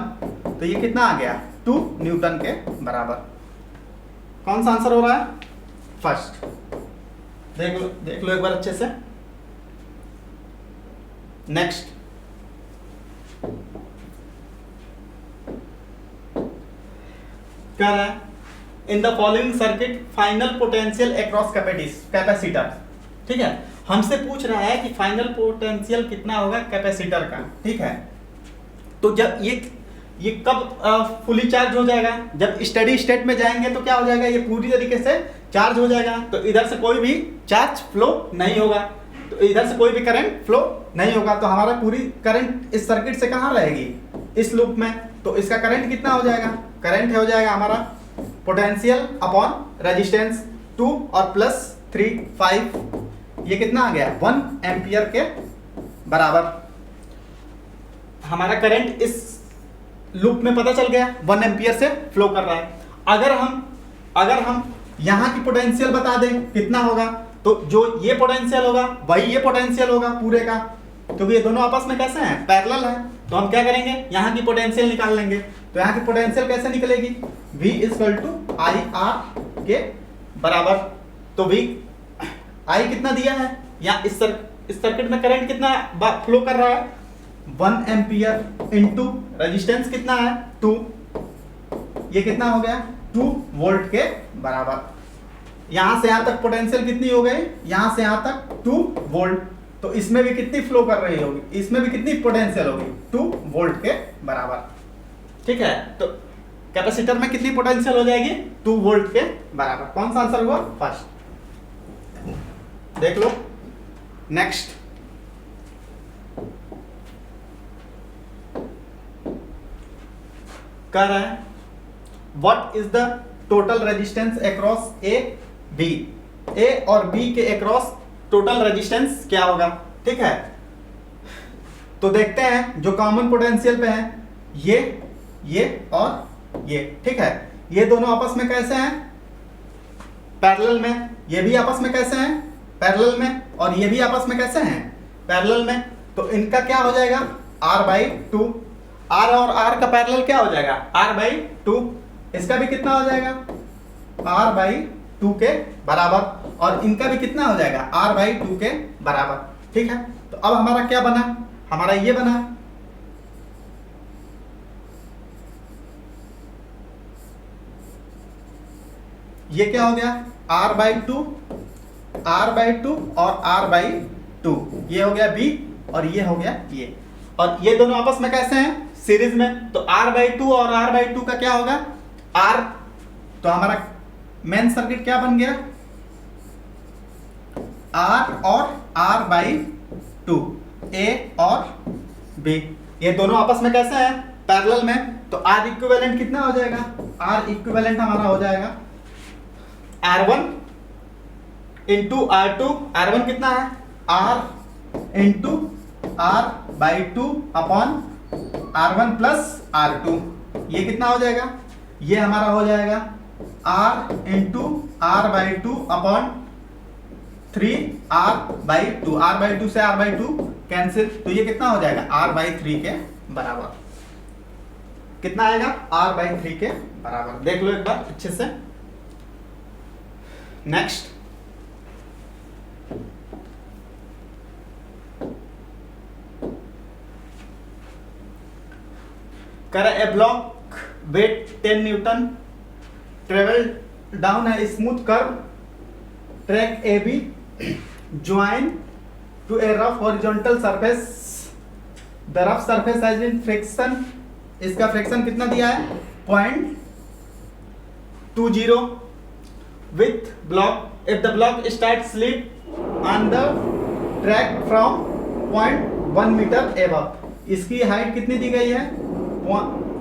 तो ये कितना आ गया 2 न्यूटन के बराबर। कौन सा आंसर हो रहा है, फर्स्ट। देख लो एक बार अच्छे से। नेक्स्ट, क्या है, in the following circuit final potential across capacitor, ठीक है। हमसे पूछ रहा है कि फाइनल पोटेंशियल कितना होगा कैपेसिटर का, ठीक है। तो जब ये कब फुली चार्ज हो जाएगा, जब स्टेडी स्टेट में जाएंगे तो क्या हो जाएगा, ये पूरी तरीके से चार्ज हो जाएगा, तो इधर से कोई भी चार्ज फ्लो नहीं होगा, तो इधर से कोई भी करंट फ्लो नहीं होगा, तो हमारा पूरी करंट इस सर्किट से कहाँ रहेगी, इस लूप में। तो इसका करंट कितना हो जाएगा, करंट हो जाएगा हमारा पोटेंशियल अपॉन रेजिस्टेंस 2 और प्लस 3 5, ये कितना आ गया 1 एम्पियर के बराबर। हमारा करंट इस लूप में पता चल गया 1 एम्पियर से फ्लो कर रहा है। अगर हम यहाँ की पोटेंशियल बता दें कितना होगा, तो जो ये पोटेंशियल होगा वही ये पोटेंशियल होगा पूरे का, क्योंकि ये दोनों आपस में कैसे हैं, पैरेलल है। तो हम क्या करेंगे, यहाँ की पोटेंशियल निकाल लेंगे। तो यहाँ की पोटेंशियल कैसे निकलेगी, V equal to I R के बराबर। तो V I कितना दिया है, या इस इस सर्किट में करंट कितना फ्लो कर रहा है 1 एम्पियर इंटू रेजिस्टेंस कितना है 2, ये कितना हो गया 2 वोल्ट के बराबर। यहां से यहां तक पोटेंशियल कितनी हो गई, यहां से यहां तक 2 वोल्ट, तो इसमें भी कितनी फ्लो कर रही होगी, इसमें भी कितनी पोटेंशियल होगी 2 वोल्ट के बराबर। ठीक है, तो कैपेसिटर में कितनी पोटेंशियल हो जाएगी 2 वोल्ट के बराबर। कौन सा आंसर हुआ फर्स्ट, देख लो। नेक्स्ट, कह रहा है what is the total resistance across A B, A और बी के अक्रॉस टोटल रेजिस्टेंस क्या होगा। ठीक है, तो देखते हैं जो कॉमन पोटेंशियल पे है ये और ये। ठीक है, ये दोनों आपस में कैसे हैं पैरेलल में, ये भी आपस में कैसे हैं पैरेलल में, और ये भी आपस में कैसे हैं पैरेलल में, तो इनका क्या हो जाएगा r/2, r और r का पैरेलल क्या हो जाएगा r/2, इसका भी कितना हो जाएगा r/2 के बराबर, और इनका भी कितना हो जाएगा r/2 के बराबर। ठीक है, तो अब हमारा क्या बना, हमारा ये बना, ये क्या हो गया r/2 और r/2, ये हो गया b और ये हो गया ये, और ये दोनों आपस में कैसे हैं सीरीज में, तो r/2 और r/2 का क्या होगा r, तो हमारा मेन सर्किट क्या बन गया r और r/2, a और b, ये दोनों आपस में कैसे हैं पैरेलल में, तो r इक्विवेलेंट कितना हो जाएगा, r इक्विवेलेंट हमारा हो जाएगा r1 इंटू r2, r1 कितना है r into r/2 upon r1 plus r2, ये कितना हो जाएगा, ये हमारा हो जाएगा r into r/2 upon 3r/2, r/2 से r/2 कैंसिल, तो ये कितना हो जाएगा r/3 के बराबर, कितना आएगा r/3 के बराबर। देख लो एक बार अच्छे से। नेक्स्ट, कर a block weight 10 newton travel down a smooth curve track A B join to a rough horizontal surface, the rough surface has been friction, इसका फ्रिक्शन कितना दिया है 0.20 with block, if the block starts slip on the track from 0.1 meter above, इसकी height कितनी दी गई है,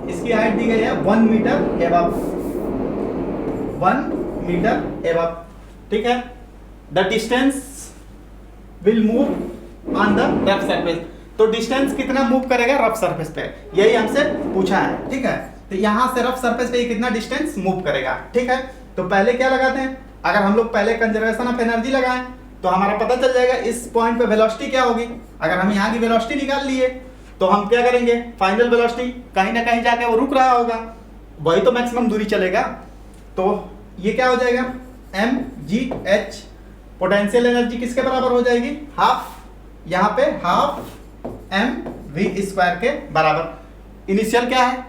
इसकी height दी गई है 1 मीटर above, 1 मीटर above। ठीक है, the distance will move on the rough surface, तो डिस्टेंस कितना मूव करेगा रफ सरफेस पे, यही हमसे पूछा है। ठीक है, तो यहां से रफ सरफेस पे कितना डिस्टेंस मूव करेगा। ठीक है, तो पहले क्या लगाते हैं, अगर हम लोग पहले कंजर्वेशन ऑफ एनर्जी लगाएं तो हमारा पता चल जाएगा इस पॉइंट पे वेलोसिटी क्या होगी। अगर हम यहाँ की वेलोसिटी निकाल लिए तो हम क्या करेंगे, फाइनल वेलोसिटी कहीं ना कहीं जाके वो रुक रहा होगा, वही तो मैक्सिमम दूरी चलेगा, तो ये क्या हो जाएगा mgh, पोटेंशियल एनर्जी किसके बराबर हो जाएगी हाफ, यहाँ पे हाफ mv² के बराबर। इनिशियल क्या है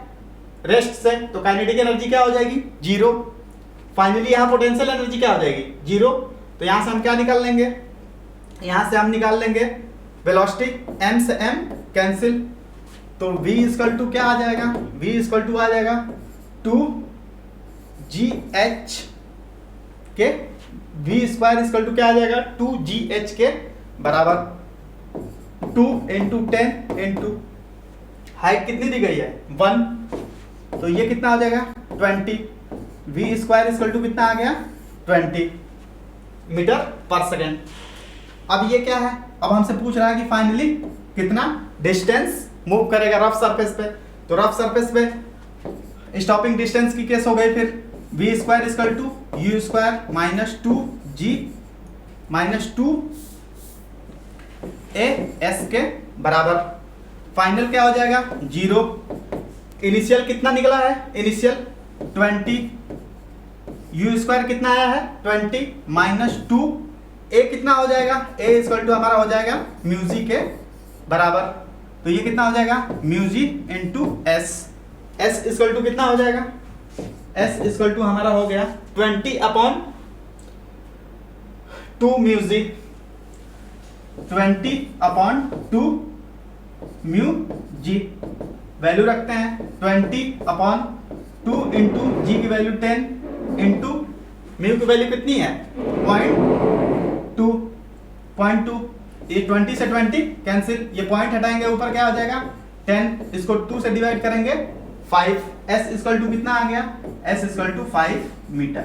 रेस्ट से, तो काइनेटिक एनर्जी क्या हो जाएगी 0, फाइनली यहाँ पोटेंशियल एनर्जी क्या हो जाएगी 0, तो यहाँ से हम क्या निकाल लेंगे, यहाँ से हम निकाल लेंगे वेलोसिटी, m से m कैंसिल, तो v इक्वल टू क्या आ जाएगा, v इक्वल टू आ जाएगा 2gh के, v स्क्वायर इक्वल टू क्या आ जाएगा 2gh के बराबर, 2 इंटू 10 इंटू हाइट कितनी दी गई है 1, तो ये कितना आ जाएगा 20, v स्क्वायर इक्वल टू कितना आ गया 20 मीटर पर सेकेंड। अब ये क्या है, अब हमसे पूछ रहा है कि फाइनली कितना डिस्टेंस मूव करेगा रफ सरफेस पे, तो रफ सरफेस पे स्टॉपिंग डिस्टेंस की केस हो गई फिर v square equal to u square minus 2g minus 2 as के बराबर, फाइनल क्या हो जाएगा 0, इनिशियल कितना निकला है, इनिशियल 20, u स्क्वायर कितना आया है 20 माइनस 2 ए कितना हो जाएगा, ए इक्वल टू हमारा हो जाएगा म्यू जी के बराबर। तो ये कितना हो जाएगा, mu g into s. S equal to कितना हो जाएगा, एस इक्वल टू हमारा हो गया 20/2 mu G, 20/2 mu G. Value रखते हैं 20/2 इंटू जी की वैल्यू 10 इंटू म्यू की वैल्यू कितनी है 0.2। ये 20 से 20 कैंसिल, ये पॉइंट हटाएंगे ऊपर क्या हो जाएगा 10, इसको 2 से डिवाइड करेंगे 5। एस इक्वल टू कितना आ गया, s equal to 5 metre.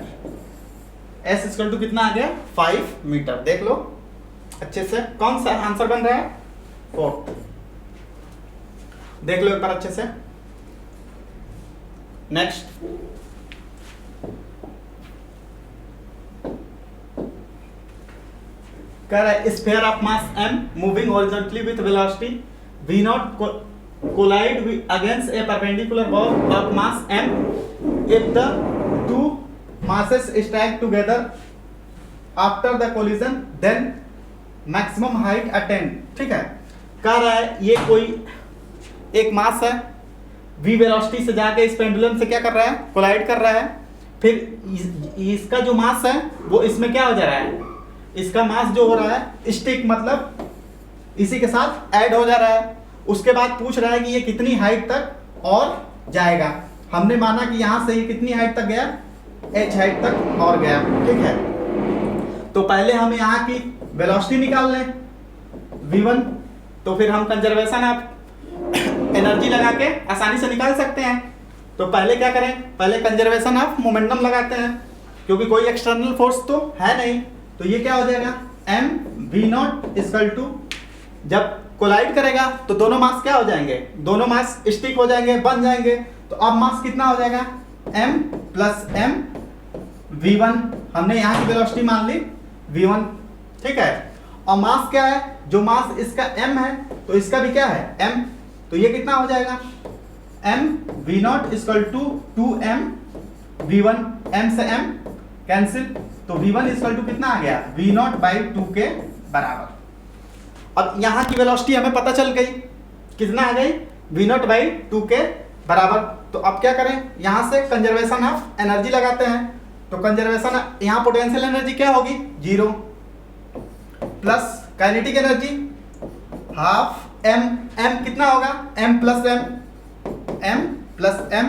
S equal to कितना आ गया 5 मीटर। देख लो अच्छे से कौन सा आंसर बन रहा है, 4th। देख लो एक बार अच्छे से। नेक्स्ट, कह रहा है sphere of mass m moving horizontally with velocity v not collide against a perpendicular bob of mass m if the two masses stack together after the collision then maximum height attained। ठीक है, कह रहा है ये कोई एक मास है, v velocity से जाके इस पेंडुलम से क्या कर रहा है, कोलाइड कर रहा है। फिर इसका जो मास है वो इसमें क्या हो जा रहा है, इसका मास जो हो रहा है स्टिक मतलब इसी के साथ ऐड हो जा रहा है। उसके बाद पूछ रहा है कि ये कितनी हाइट तक और जाएगा। हमने माना कि यहां से ये कितनी हाइट तक गया, h हाइट तक और गया। ठीक है, तो पहले हम यहाँ की वेलोसिटी निकाल लें v1, तो फिर हम कंजर्वेशन ऑफ एनर्जी लगा के आसानी से निकाल सकते हैं। तो पहले क्या करें, पहले कंजर्वेशन ऑफ मोमेंटम लगाते हैं, क्योंकि कोई एक्सटर्नल फोर्स तो है नहीं। तो ये क्या हो जाएगा m v naught equal to, जब कोलाइड करेगा तो दोनों मास क्या हो जाएंगे, दोनों मास स्टिक हो जाएंगे, बन जाएंगे। तो अब मास कितना हो जाएगा m प्लस m v1। हमने यहाँ की वेलोसिटी मान ली v1। ठीक है, और मास क्या है, जो मास इसका m है तो इसका भी क्या है m। तो ये कितना हो जाएगा m v naught equal to 2m v1। m से m कैंसिल, तो v1 इक्वल टू कितना आ गया v नॉट बाई 2 के बराबर। अब यहाँ की वेलोसिटी हमें पता चल गई, कितना आ गई v नॉट बाई 2 के बराबर। तो अब क्या करें, यहाँ से कंजर्वेशन ऑफ एनर्जी लगाते हैं। तो कंजर्वेशन, यहाँ पोटेंशियल एनर्जी क्या होगी 0 plus kinetic energy half m। m कितना होगा m plus m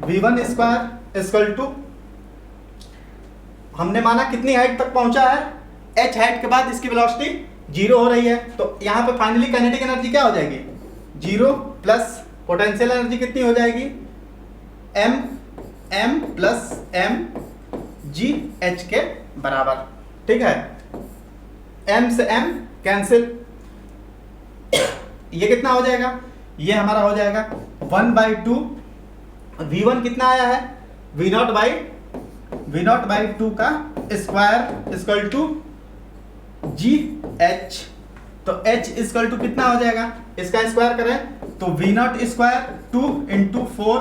v1 square equal to, हमने माना कितनी हाइट तक पहुंचा है, h हाइट के बाद इसकी वेलोसिटी 0 हो रही है। तो यहाँ पे फाइनली काइनेटिक एनर्जी क्या हो जाएगी 0 प्लस पोटेंशियल एनर्जी कितनी हो जाएगी m plus m g h के बराबर। ठीक है, m से m कैंसिल, ये कितना हो जाएगा, ये हमारा हो जाएगा 1/2। v1 कितना आया है v नॉट बाई 2 का square equal to g h. तो h इक्वल टू कितना हो जाएगा, इसका स्क्वायर करें तो v नॉट स्क्वायर 2 इंटू 4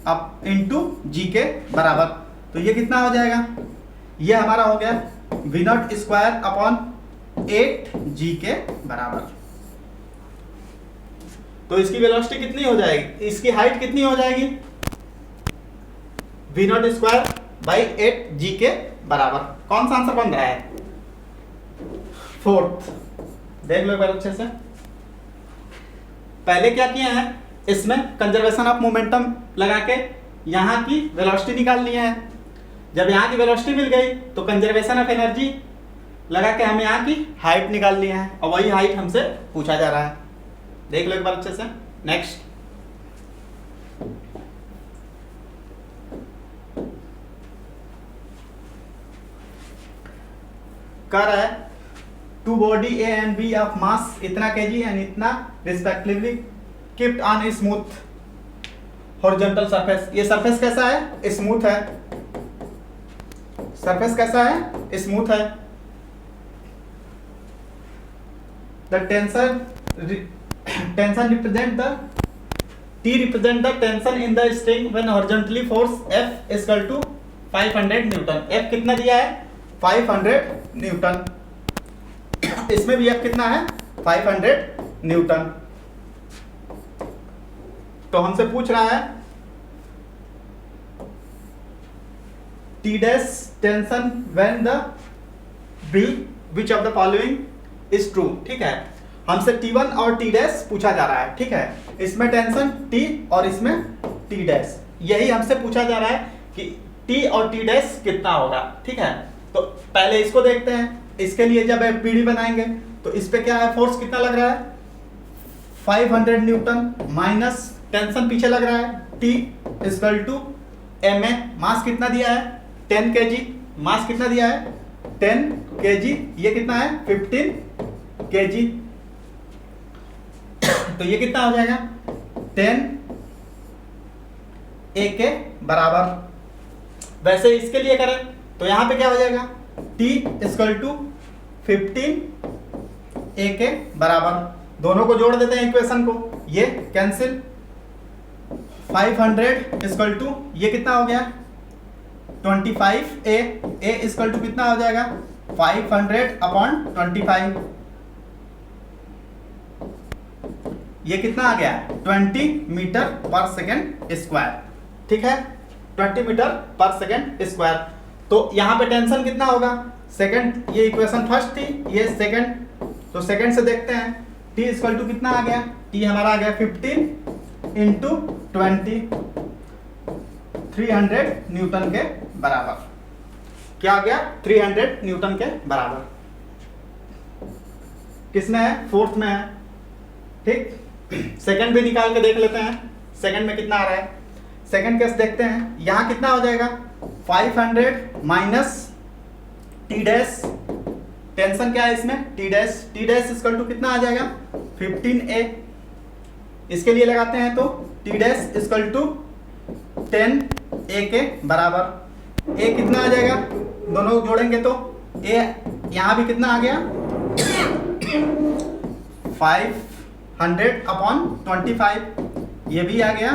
अब इंटू जी के बराबर। तो ये कितना हो जाएगा, ये हमारा हो गया v नॉट स्क्वायर अपॉन 8 जी के बराबर। तो इसकी वेलोसिटी कितनी हो जाएगी, इसकी हाइट कितनी हो जाएगी v नॉट स्क्वायर बाई 8 जी के बराबर। कौन सा आंसर बन रहा है 4th। देख लो एक बार अच्छे से। पहले क्या किया है, इसमें कंजर्वेशन ऑफ मोमेंटम लगा के यहाँ की वेलोसिटी निकाल लिया है। जब यहाँ की वेलोसिटी मिल गई तो कंजर्वेशन ऑफ एनर्जी लगा के हम यहाँ की हाइट निकाल लिए हैं, और वही हाइट हमसे पूछा जा रहा है। देख लो एक बार अच्छे से। नेक्स्ट, कह रहा है two body A and B of mass इतना केजी एंड इतना respectively kept on smooth horizontal surface. ये सरफेस कैसा है, स्मूथ है। सरफेस कैसा है, स्मूथ है। The tension represent the T represent the tension in the string when horizontally force F is equal to 500 Newton. F कितना दिया है 500 न्यूटन। इसमें भी F कितना है 500 न्यूटन। तो हमसे पूछ रहा है T dash tension when the B which of the following is true। ठीक है, हमसे T1 और T dash पूछा जा रहा है। ठीक है, इसमें टेंशन T और इसमें T dash, यही हमसे पूछा जा रहा है कि T और T dash कितना होगा। ठीक है, तो पहले इसको देखते हैं। इसके लिए जब FBD बनाएंगे तो इस पे क्या है, फोर्स कितना लग रहा है 500 न्यूटन माइनस टेंशन पीछे लग रहा है T इक्वल टू MA, मास कितना दिया है 10 kg, मास कितना दिया है 10 kg, ये कितना है 15 kg। तो ये कितना हो जाएगा 10 A के बराबर। वैसे इसके लिए करें तो यहां पे क्या हो जाएगा T इक्वल टू 15 A के बराबर। दोनों को जोड़ देते हैं इक्वेशन को, ये कैंसिल। 500 इक्वल टू ये कितना हो गया 25A, A इक्वल टू कितना हो जाएगा 500/25, ये कितना आ गया 20 मीटर पर सेकेंड स्क्वायर। ठीक है, 20 मीटर पर सेकेंड स्क्वायर। तो यहाँ पे टेंशन कितना होगा सेकेंड, ये इक्वेशन फर्स्ट थी, ये सेकेंड, तो सेकेंड से देखते हैं T इक्वल टू कितना आ गया, T हमारा आ गया 15 इंटू 20, 300 न्यूटन के बराबर। क्या आ गया 300 न्यूटन के बराबर। किसमें है, फोर्थ में है। ठीक, सेकंड भी निकाल के देख लेते हैं, सेकंड में कितना आ रहा है। सेकंड केस देखते हैं, यहां कितना हो जाएगा 500 माइनस T डैश, टेंशन क्या है इसमें T dash, T dash equal to कितना आ जाएगा 15A। इसके लिए लगाते हैं तो T dash equal to 10A के बराबर। A कितना आ जाएगा, दोनों जोड़ेंगे तो A यहां भी कितना आ गया 500/25, ये भी आ गया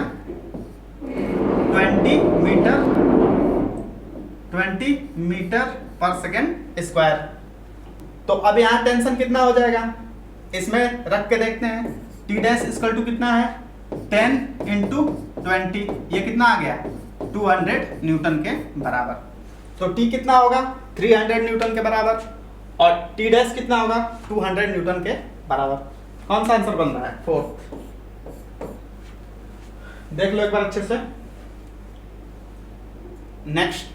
20 मीटर पर सेकेंड स्क्वायर। तो अब यहाँ टेंशन कितना हो जाएगा, इसमें रख के देखते हैं। T डैश इक्वल टू कितना है 10 इंटू 20, ये कितना आ गया 200 न्यूटन के बराबर। तो T कितना होगा 300 न्यूटन के बराबर और T डैश कितना होगा 200 न्यूटन के बराबर। कौन सा आंसर बन रहा है, फोर्थ। देख लो एक बार अच्छे से। नेक्स्ट,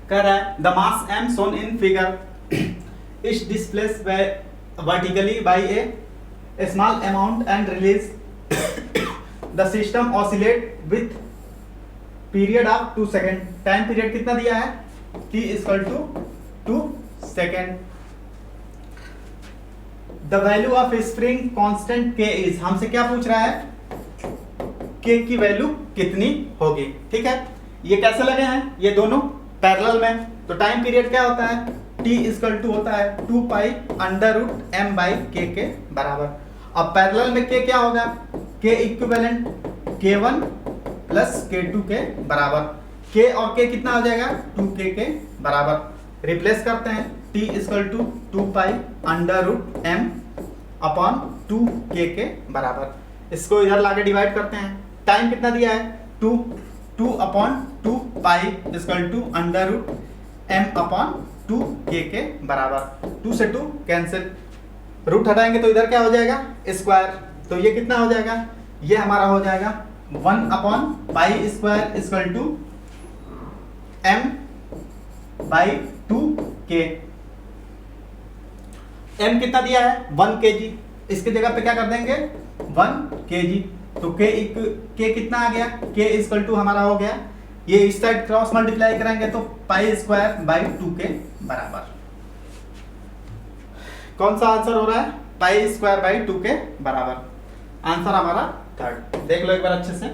कह रहा है the mass m shown in figure is displaced vertically by a small amount and release the system oscillate with period of 2 second. Time period कितना दिया है t equal to 2 second. The value of spring constant k is, हमसे क्या पूछ रहा है k की value कितनी होगी। ठीक है, ये कैसे लगे हैं, ये दोनों पैरेलल में। तो टाइम पीरियड क्या होता है t इक्वल टू होता है 2π√m/k के बराबर। अब पैरेलल में k क्या होगा, k equivalent k1 plus k2 के बराबर। k और k कितना हो जाएगा 2k के बराबर। रिप्लेस करते हैं, t इक्वल टू 2π√m/2k के बराबर। इसको इधर लाके डिवाइड करते हैं। टाइम कितना दिया है 2/2π इक्वल टू √m/2k के बराबर। 2 से 2 कैंसिल, रूट हटाएंगे तो इधर क्या हो जाएगा स्क्वायर। तो ये कितना हो जाएगा, ये हमारा हो जाएगा 1/π² इक्वल टू m/2k। m कितना दिया है 1 kg, इसके जगह पे क्या कर देंगे 1 kg। तो k कितना आ गया, k इक्वल टू हमारा हो गया, ये इस साइड क्रॉस मल्टीप्लाई करेंगे तो π²/2 के बराबर। कौन सा आंसर हो रहा है π²/2 के बराबर। आंसर हमारा थर्ड। देख लो एक बार अच्छे से।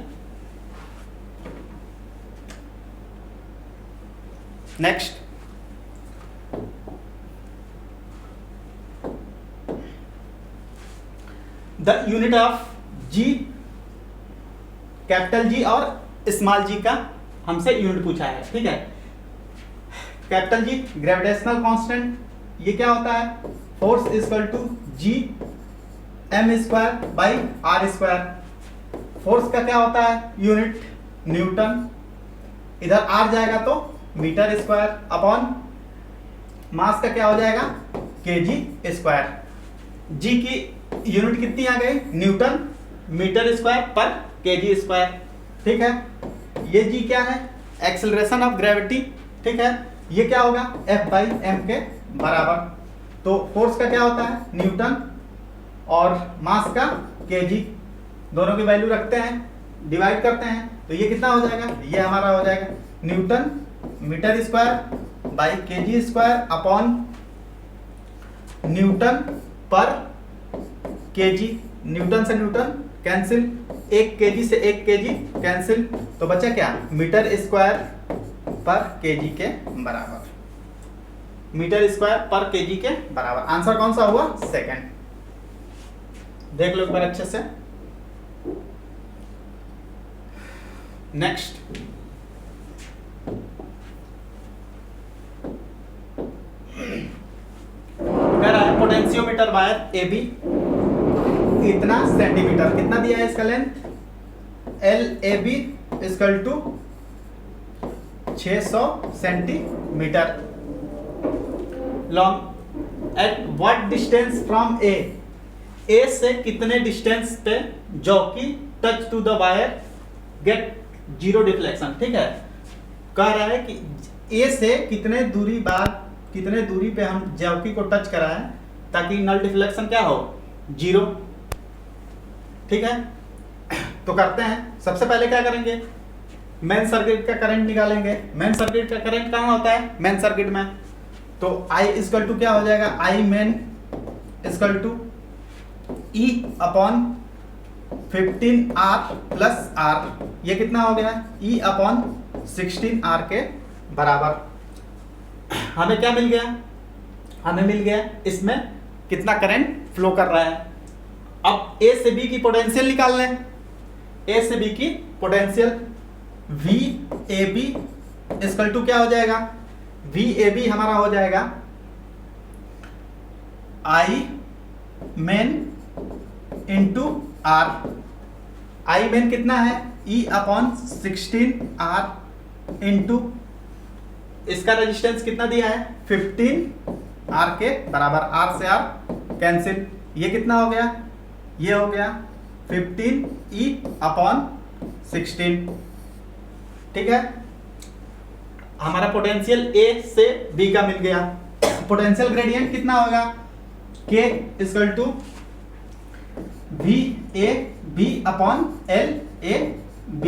Next, the unit of g capital G और स्मॉल जी का हमसे यूनिट पूछा है, ठीक है। कैपिटल जी ग्रेविटेशनल कांस्टेंट, ये क्या होता है, force equal to G M square by R square. Force का क्या होता है यूनिट न्यूटन, इधर आर जाएगा तो मीटर स्क्वायर, अपॉन मास का क्या हो जाएगा केजी स्क्वायर। जी की यूनिट कितनी आ गई न्यूटन मीटर स्क्वायर पर केजी स्क्वायर, ठीक है। ये जी क्या है एक्सेलरेशन ऑफ ग्रेविटी, ठीक है। ये क्या होगा F बाई एम के बराबर। तो फोर्स का क्या होता है न्यूटन और मास का केजी, दोनों की वैल्यू रखते हैं, डिवाइड करते हैं, तो ये कितना हो जाएगा, ये हमारा हो जाएगा newton metre square by KG square upon newton पर केजी। न्यूटन से न्यूटन कैंसिल, एक केजी से एक केजी कैंसिल, तो बचा क्या मीटर स्क्वायर पर केजी के बराबर, मीटर स्क्वायर पर केजी के बराबर। आंसर कौन सा हुआ सेकंड, देख लो एक बार अच्छे से। नेक्स्ट कह रहा है पोटेंशियोमीटर वायर ए बी इतना सेंटीमीटर, कितना दिया है इसका length L A B equal to 600 centimetre long. At what distance from A, A से कितने डिस्टेंस पे jockey touch to the wire get zero deflection, ठीक है। कह रहा है कि ए से कितने दूरी पे हम जॉकी को टच कराएं ताकि नल डिफ्लेक्शन क्या हो जीरो, ठीक है। तो करते हैं, सबसे पहले क्या करेंगे मेन सर्किट का करंट निकालेंगे। मेन सर्किट का करंट कहाँ होता है मेन सर्किट में, तो I इक्वल टू क्या हो जाएगा I main equal to E upon 15R plus R, ये कितना हो गया E अपॉन 16R के बराबर। हमें क्या मिल गया, हमें मिल गया इसमें कितना करंट फ्लो कर रहा है। अब A से B की पोटेंशियल निकाल लें, A से B की potential V A B equal to क्या हो जाएगा, V ए बी हमारा हो जाएगा I main into R। I main कितना है E अपॉन 16R इंटू इसका रेजिस्टेंस कितना दिया है 15R के बराबर, R से R कैंसिल, ये कितना हो गया, ये हो गया 15E अपॉन 16, ठीक है। हमारा पोटेंशियल A से B का मिल गया। पोटेंशियल ग्रेडियंट कितना होगा K equal to V A B upon L A B,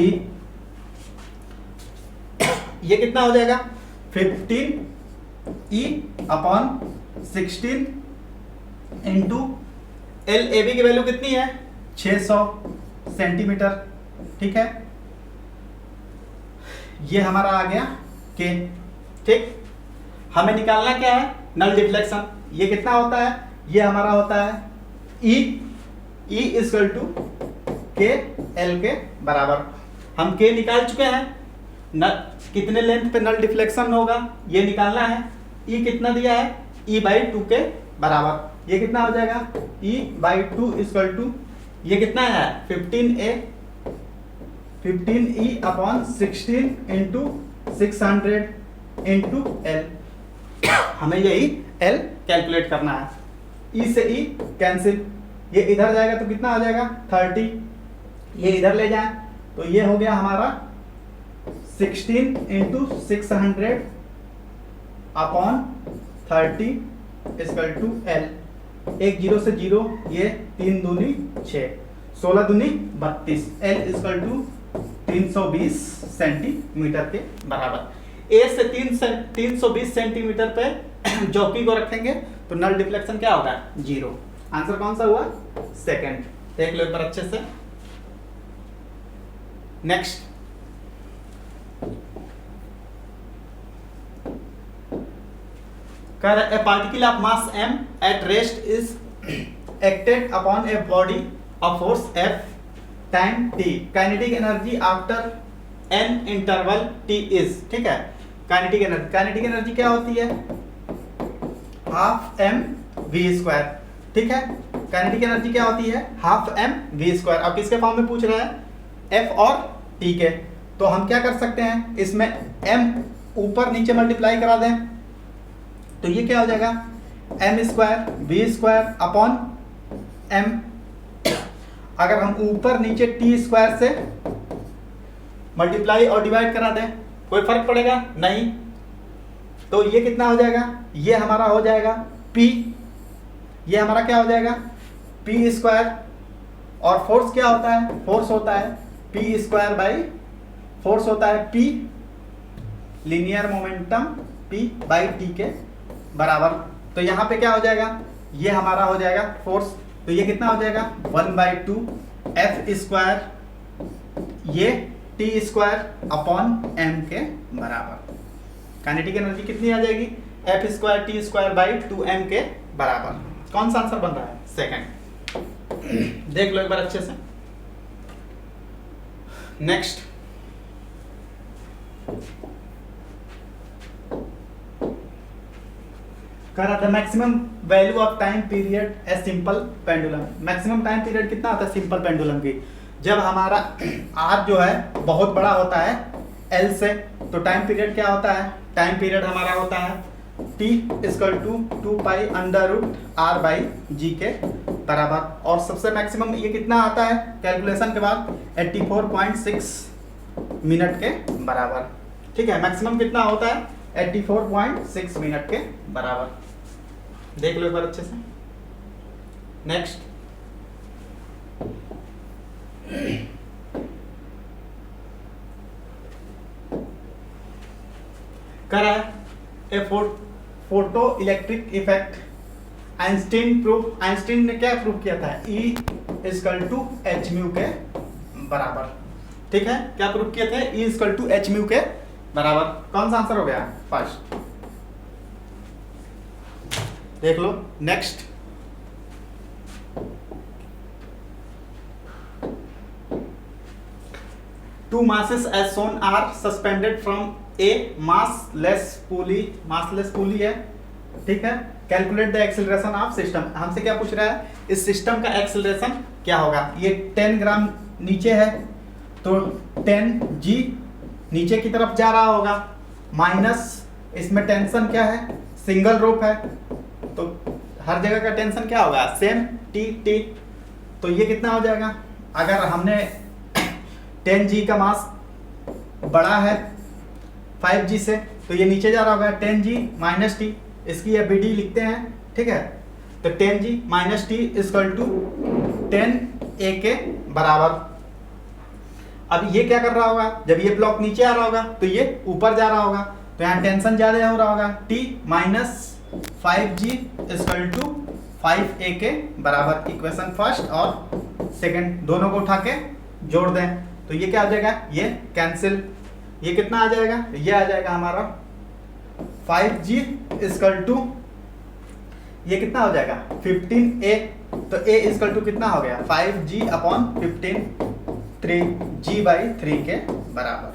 ये कितना हो जाएगा 15E upon 16 into L A B की वैल्यू कितनी है 600 सेंटीमीटर, ठीक है। ये हमारा आ गया K, ठीक। हमें निकालना क्या है नल डिफ्लेक्शन, ये कितना होता है, ये हमारा होता है E equal to K L के बराबर। हम K निकाल चुके हैं, कितने लेंथ पे नल डिफ्लेक्शन होगा ये निकालना है। E कितना दिया है E बाई 2 के बराबर, ये कितना हो जाएगा E बाई 2 इक्वल टू ये कितना है 15E upon 16 into 600 into L, हमें यही L कैलकुलेट करना है। E से E कैंसिल, ये इधर जाएगा तो कितना हो जाएगा 30, ये इधर ले जाए तो ये हो गया हमारा 16 into 600 upon 30 equal to L। एक जीरो से जीरो, ये 3 दूनी 6, 16 दूनी 32, L इक्वल टू 320 सेंटीमीटर के बराबर। A से 320 सेंटीमीटर पे जॉकी को रखेंगे तो नल डिफ्लेक्शन क्या होगा जीरो। आंसर कौन सा हुआ सेकंड, देख लो एक बार अच्छे से। नेक्स्ट कह रहा है, a particle of mass m at rest is acted upon a body of force F time t, kinetic energy after n interval t is, ठीक है। काइनेटिक एनर्जी क्या होती है, हाफ एम वी स्क्वायर, ठीक है। काइनेटिक एनर्जी क्या होती है, हाफ एम वी स्क्वायर। अब किसके फॉर्म में पूछ रहा है, f और t के, तो हम क्या कर सकते हैं, इसमें m ऊपर नीचे मल्टीप्लाई करा दें, तो ये क्या हो जाएगा, M square V square upon M. अगर हम ऊपर नीचे टी स्क्वायर से मल्टीप्लाई और डिवाइड करा दें, कोई फर्क पड़ेगा नहीं, तो ये कितना हो जाएगा, ये हमारा हो जाएगा p, ये हमारा क्या हो जाएगा p स्क्वायर, और फोर्स क्या होता है, फोर्स होता है p स्क्वायर बाई, फोर्स होता है p, linear momentum p by t के बराबर। तो यहाँ पे क्या हो जाएगा, ये हमारा हो जाएगा फोर्स, तो ये कितना हो जाएगा 1/2 एफ स्क्वायर, ये टी स्क्वायर अपॉन एम के बराबर। काइनेटिक एनर्जी कितनी आ जाएगी, F square T square by 2m के बराबर। कौन सा आंसर बन रहा है, सेकंड। देख लो एक बार अच्छे से। नेक्स्ट, कह रहा था maximum value of time period a simple pendulum. Maximum time period कितना होता है सिंपल पेंडुलम की, जब हमारा आर जो है बहुत बड़ा होता है एल से, तो टाइम पीरियड क्या होता है, टाइम पीरियड हमारा होता है t equal to 2 pi under root r by g के बराबर। और सबसे मैक्सिमम ये कितना आता है कैलकुलेशन के बाद 84.6 मिनट के बराबर, ठीक है। मैक्सिमम कितना होता है 84.6 मिनट के बराबर। देख लो एक बार अच्छे से। नेक्स्ट, कर रहा है a photo electric effect, Einstein ने क्या प्रूव किया था, E equal to h mu के बराबर, ठीक है। क्या प्रूव किए थे, E equal to h mu के बराबर। कौन सा आंसर हो गया, फर्स्ट। देख लो next, two masses as shown are suspended from a massless pulley है, ठीक है। Calculate the acceleration of system, हमसे क्या पूछ रहा है, इस सिस्टम का एक्सेलरेशन क्या होगा। ये 10 ग्राम नीचे है, तो 10g नीचे की तरफ जा रहा होगा, माइनस इसमें टेंशन क्या है, सिंगल रोप है, तो हर जगह का टेंशन क्या होगा, सेम टी। तो ये कितना हो जाएगा, अगर हमने 10g का मास बड़ा है 5g से, तो ये नीचे जा रहा होगा 10g माइनस टी, इसकी ये BD लिखते हैं, ठीक है। तो 10g minus T equal to 10a के बराबर। अब ये क्या कर रहा होगा, जब ये ब्लॉक नीचे आ रहा होगा तो ये ऊपर जा रहा होगा, तो यहाँ टेंशन ज्यादा हो रहा होगा, t minus 5g equal to 5a के बराबर। इक्वेशन फर्स्ट और सेकंड दोनों को उठा के जोड़ दें, तो ये क्या आ जाएगा, ये कैंसिल, ये कितना आ जाएगा, ये आ जाएगा हमारा 5g इक्वल टू, ये कितना हो जाएगा 15a, तो a इक्वल टू कितना हो गया 5g अपॉन 15, 3g बाई 3 के बराबर।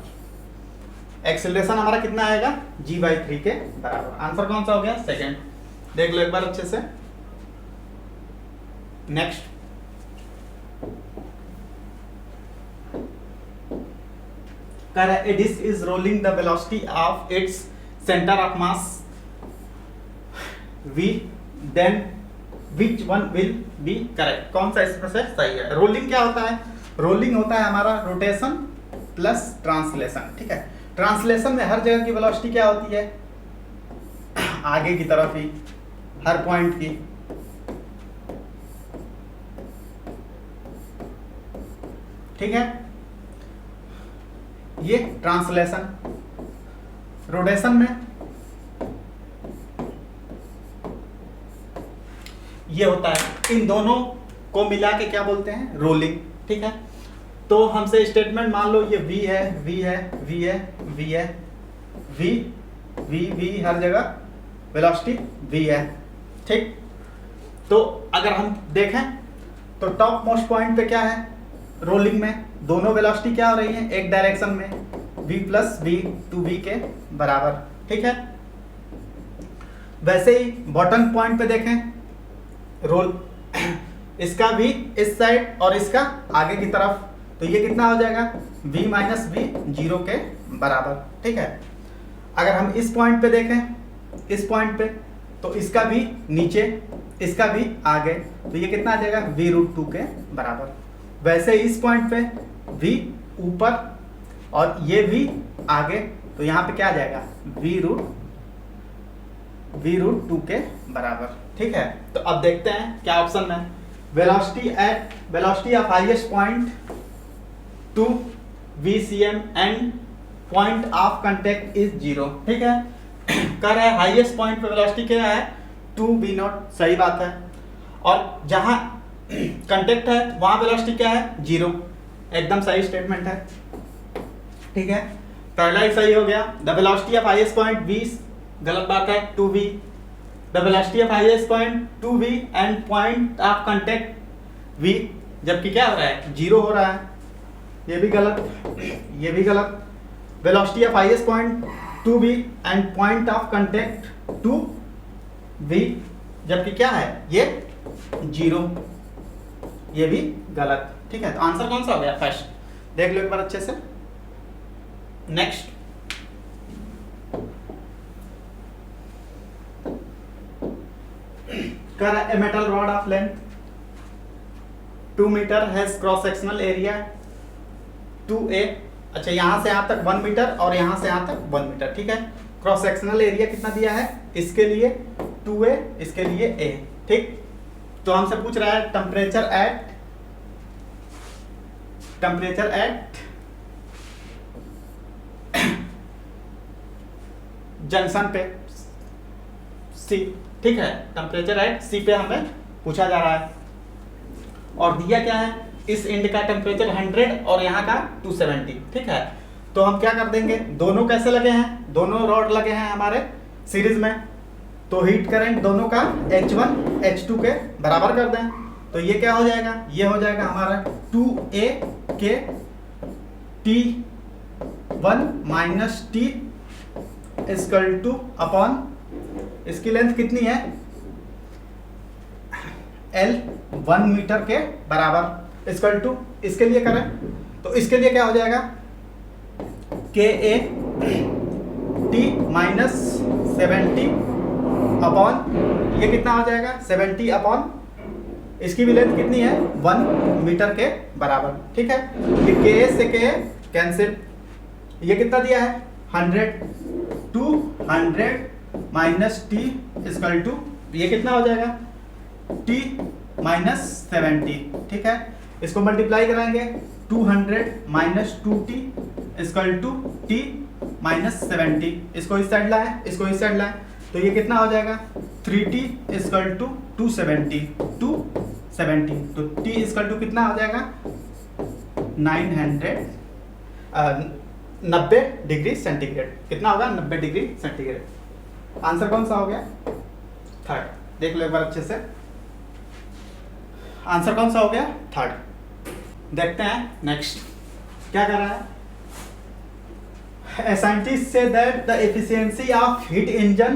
एक्सेलरेशन हमारा कितना आएगा, g बाई 3 के बराबर। आंसर कौन सा हो गया, सेकंड। देख लो एक बार अच्छे से। Next, a disk is rolling the velocity of its center of mass v, then which one will be correct। कौन सा इसमें से सही है। रोलिंग क्या होता है, रोलिंग होता है हमारा रोटेशन प्लस ट्रांसलेशन, ठीक है। ट्रांसलेशन में हर जगह की वेलोसिटी क्या होती है, आगे की तरफ ही हर पॉइंट की, ठीक है। ये ट्रांसलेशन। रोटेशन में ये होता है, इन दोनों को मिला के क्या बोलते हैं, रोलिंग, ठीक है। तो हमसे स्टेटमेंट मान लो ये v है, v है, v है, v है, v v v हर जगह वेलोसिटी v है, ठीक। तो अगर हम देखें तो टॉप मोस्ट पॉइंट पे क्या है, रोलिंग में दोनों वेलोसिटी क्या हो रही है, एक डायरेक्शन में, v plus v two v के बराबर, ठीक है। वैसे ही बॉटम पॉइंट पे देखें, रोल इसका v इस साइड और इसका आगे की तरफ, तो ये कितना हो जाएगा, v माइनस v 0 के बराबर, ठीक है। अगर हम इस पॉइंट पे देखें, इस पॉइंट पे, तो इसका भी नीचे, इसका भी आगे, तो ये कितना आ जाएगा, v रूट 2 के बराबर। वैसे इस पॉइंट पे v ऊपर और ये v आगे, तो यहाँ पे क्या आ जाएगा, v रूट 2 के बराबर, ठीक है। तो अब देखते हैं क्या ऑप्शन में, velocity of highest point 2 VCM and point of contact is 0, ठीक है। कह रहा है हाईएस्ट पॉइंट पे वेलोसिटी क्या है, 2 V0, सही बात है। और जहां कांटेक्ट है वहां वेलोसिटी क्या है, 0, एकदम सही स्टेटमेंट है, ठीक है। पहला ही सही हो गया। The velocity of highest point v, गलत बात है, 2v। The velocity of highest point 2v and point of contact v, जबकि क्या हो रहा है, 0 हो रहा है, ये भी गलत, ये भी गलत। Velocity of highest point 2v and point of contact 2v, जबकि क्या है, ये 0, ये भी गलत, ठीक है। तो आंसर कौन सा हो गया, फर्स्ट, देख लो एक बार अच्छे से। नेक्स्ट, कर a metal rod of length 2 metre has cross sectional area 2a, अच्छा यहां से यहां तक 1 मीटर और यहां से यहां तक 1 मीटर, ठीक है। क्रॉस सेक्शनल एरिया कितना दिया है, इसके लिए 2a, इसके लिए a, ठीक। तो हमसे पूछ रहा है टेम्परेचर एट जंक्शन पे C, ठीक है। टेम्परेचर एट C पे हमें पूछा जा रहा है और दिया क्या है, इस एंड का टेम्परेचर 100 और यहाँ का 270, ठीक है। तो हम क्या कर देंगे, दोनों कैसे लगे हैं, दोनों रॉड लगे हैं हमारे सीरीज में, तो हीट करंट दोनों का H1 H2 के बराबर कर दें, तो ये क्या हो जाएगा, ये हो जाएगा हमारा 2a के T1 minus T equal two upon, इसकी लेंथ कितनी है, L 1 मीटर के बराबर, इक्वल टू, इसके लिए करें तो इसके लिए क्या हो जाएगा, KA T माइनस 70 अपॉन, ये कितना हो जाएगा, 70 अपॉन, इसकी भी लेंथ कितनी है, 1 मीटर के बराबर, ठीक है। ये KA से KA कैंसिल, ये कितना दिया है, 100, 200 माइनस T इक्वल टू, ये कितना हो जाएगा, T माइनस 70, ठीक है। इसको मल्टीप्लाई कराएंगे, 200 minus 2T equal to T minus 70, इसको इस साइड लाए, इसको इस साइड लाए, तो ये कितना हो जाएगा, 3T इक्वल टू 270, तो T इक्वल टू कितना हो जाएगा, 90 डिग्री सेंटीग्रेड, कितना होगा, 90 डिग्री सेंटीग्रेड। आंसर कौन सा हो गया, थर्ड, देख लो एक बार अच्छे से, आंसर कौन सा हो गया, थर्ड। देखते हैं नेक्स्ट क्या कर रहा है। A scientist say that the efficiency of heat engine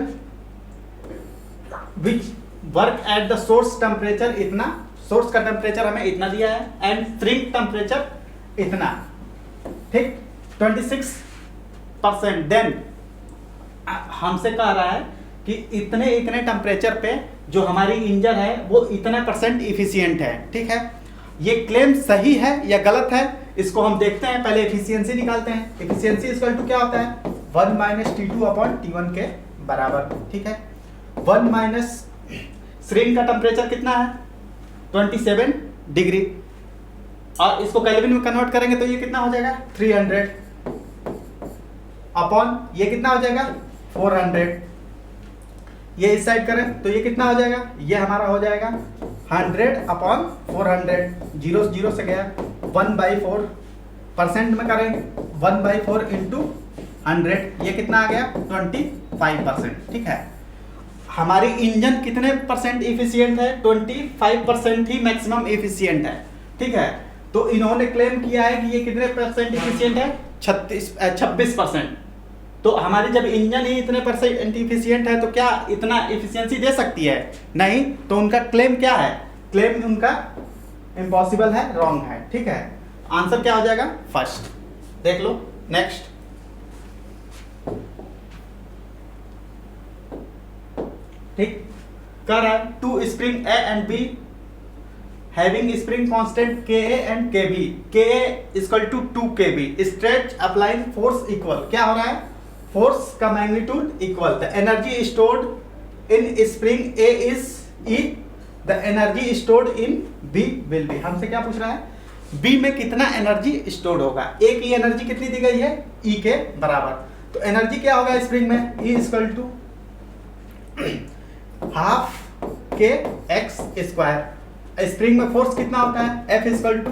which work at the source temperature इतना, सोर्स का टेम्परेचर हमें इतना दिया है, एंड सिंक टेम्परेचर इतना, ठीक, 26%, देन हमसे कह रहा है कि इतने टेम्परेचर पे जो हमारी इंजन है वो इतना परसेंट इफिशियंट है, ठीक है। ये क्लेम सही है या गलत है, इसको हम देखते हैं, पहले एफिशिएंसी निकालते हैं। एफिशिएंसी इक्वल टू क्या होता है, 1 माइनस T2 अपॉन T1 के बराबर, ठीक है। 1 माइनस श्रिंक का टेम्परेचर कितना है, 27 डिग्री, और इसको केल्विन में कन्वर्ट करेंगे तो ये कितना हो जाएगा, 300 अपॉन, ये कितना हो जाएगा, 400, ये इस साइड करें तो ये कितना हो जाएगा, ये हमारा हो जाएगा 100 अपॉन 400, 0 0 से गया, 1/4 परसेंट में करेंगे, 1/4 इंटू 100, ये कितना आ गया, 25%, ठीक है। हमारी इंजन कितने परसेंट इफिशियंट है, 25% ही मैक्सिमम इफिशियंट है, ठीक है। तो इन्होंने क्लेम किया है कि ये कितने परसेंट इफिशियंट है, 26%। तो हमारी जब इंजन ही इतने परसेंट इफिशियंट है तो क्या इतना इफिशियंसी दे सकती है? नहीं। तो उनका क्लेम क्या है? क्लेम उनका इम्पॉसिबल है, रॉन्ग है। ठीक है, आंसर क्या हो जाएगा? फर्स्ट। देख लो नेक्स्ट। ठीक, कर रहा है two spring A and B having spring constant Ka and Kb, Ka equal to 2 Kb, stretch applying force equal। क्या हो रहा है? फोर्स का magnitude equal. The energy stored in spring A is E, the energy stored in B will be। हमसे क्या पूछ रहा है? B में कितना एनर्जी स्टोर्ड होगा? A की एनर्जी कितनी दी गई है? E के बराबर। तो एनर्जी क्या होगा स्प्रिंग में? E इक्वल टू हाफ के एक्स स्क्वायर। स्प्रिंग में फोर्स कितना होता है? F इक्वल टू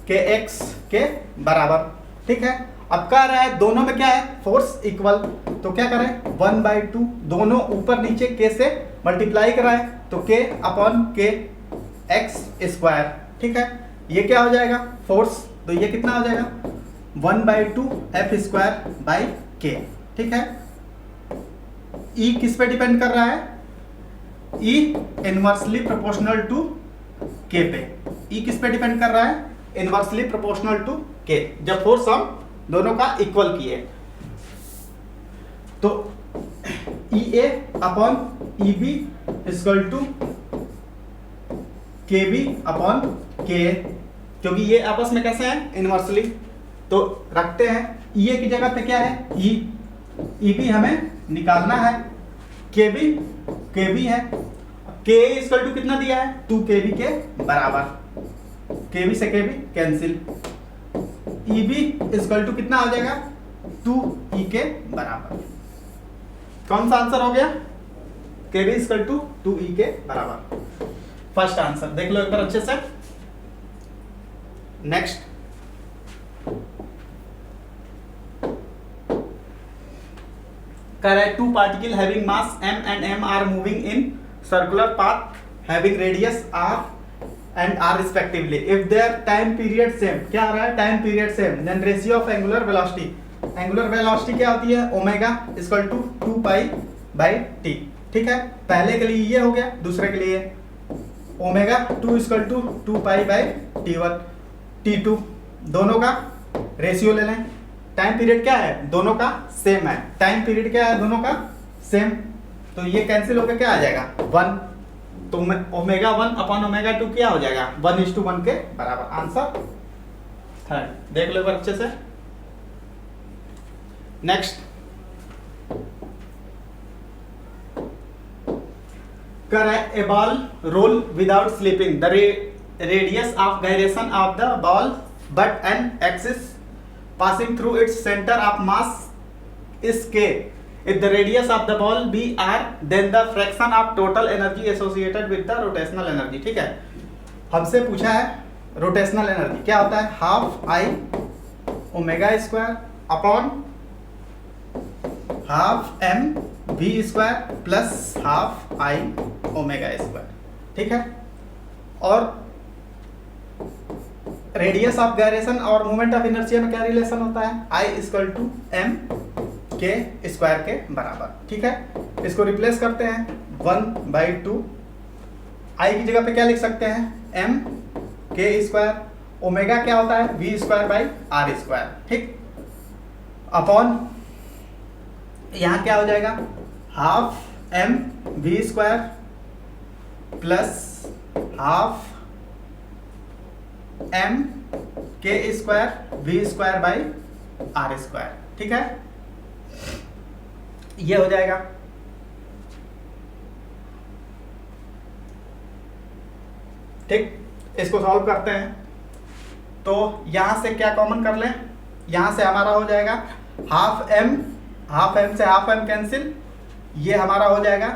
के एक्स के बराबर। ठीक है, अब कह रहा है दोनों में क्या है? Force equal. तो क्या करें? 1/2, दोनों ऊपर नीचे के से मल्टीप्लाई कराएं तो के अपॉन के एक्स स्क्वायर। ठीक है, ये क्या हो जाएगा? फोर्स। तो ये कितना हो जाएगा? 1/2 F स्क्वायर बाई के। ठीक है, E किस पे डिपेंड कर रहा है? E इनवर्सली प्रोपोर्शनल टू के पे। E किस पे डिपेंड कर रहा है? इनवर्सली प्रोपोर्शनल टू के। जब फोर्स हम दोनों का इक्वल किए तो EA upon EB equal to KB upon KA, क्योंकि ये आपस में कैसे हैं? इनवर्सली। तो रखते हैं EA की जगह पे क्या है? E। EB हमें निकालना है। KB है। Ka इक्वल टू कितना दिया है? 2 KB के बराबर। KB से KB cancel. EB equal to कितना हो जाएगा? 2E के बराबर। कौन सा आंसर हो गया? KB इक्वल टू 2E के बराबर। फर्स्ट आंसर देख लो एक बार अच्छे से। नेक्स्ट, कह रहा है two particle having mass m and m are moving in circular path having radius r and r respectively if their time period same। क्या आ रहा है? Time period same, then ratio of angular velocity. Angular velocity क्या होती है? Omega equal to 2 pi by T. ठीक है, पहले के लिए ये हो गया, दूसरे के लिए omega 2 equal to 2 pi by T1 T2। दोनों का रेशियो ले लें। टाइम पीरियड क्या है? दोनों का सेम है। टाइम पीरियड क्या है? दोनों का सेम। तो ये कैंसिल होकर क्या आ जाएगा? 1। तो ओमेगा 1 अपॉन ओमेगा 2 क्या हो जाएगा? 1:1 के बराबर। Answer third. देख लो एक बार अच्छे से। नेक्स्ट, कर a ball roll without slipping, the radius of gyration of the ball but an axis passing through its center of mass is K. If the radius of the ball be R, then the fraction of total energy associated with the rotational energy। ठीक है, हमसे पूछा है rotational energy क्या होता है? Half I omega square upon half M V square plus half I omega square. ठीक है, और रेडियस ऑफ गायरेशन और मोमेंट ऑफ इनर्शिया में क्या रिलेशन होता है? I इक्वल टू M के स्क्वायर के बराबर। ठीक है, इसको रिप्लेस करते हैं 1/2। I की जगह पे क्या लिख सकते हैं? M के स्क्वायर। ओमेगा क्या होता है? V square by R square. ठीक, अपॉन यहाँ क्या हो जाएगा? Half M V square plus half M के square V square by R square. ठीक है, ये हो जाएगा। ठीक, इसको सॉल्व करते हैं। तो यहां से क्या कॉमन कर लें? यहां से हमारा हो जाएगा हाफ M से हाफ M कैंसिल, ये हमारा हो जाएगा।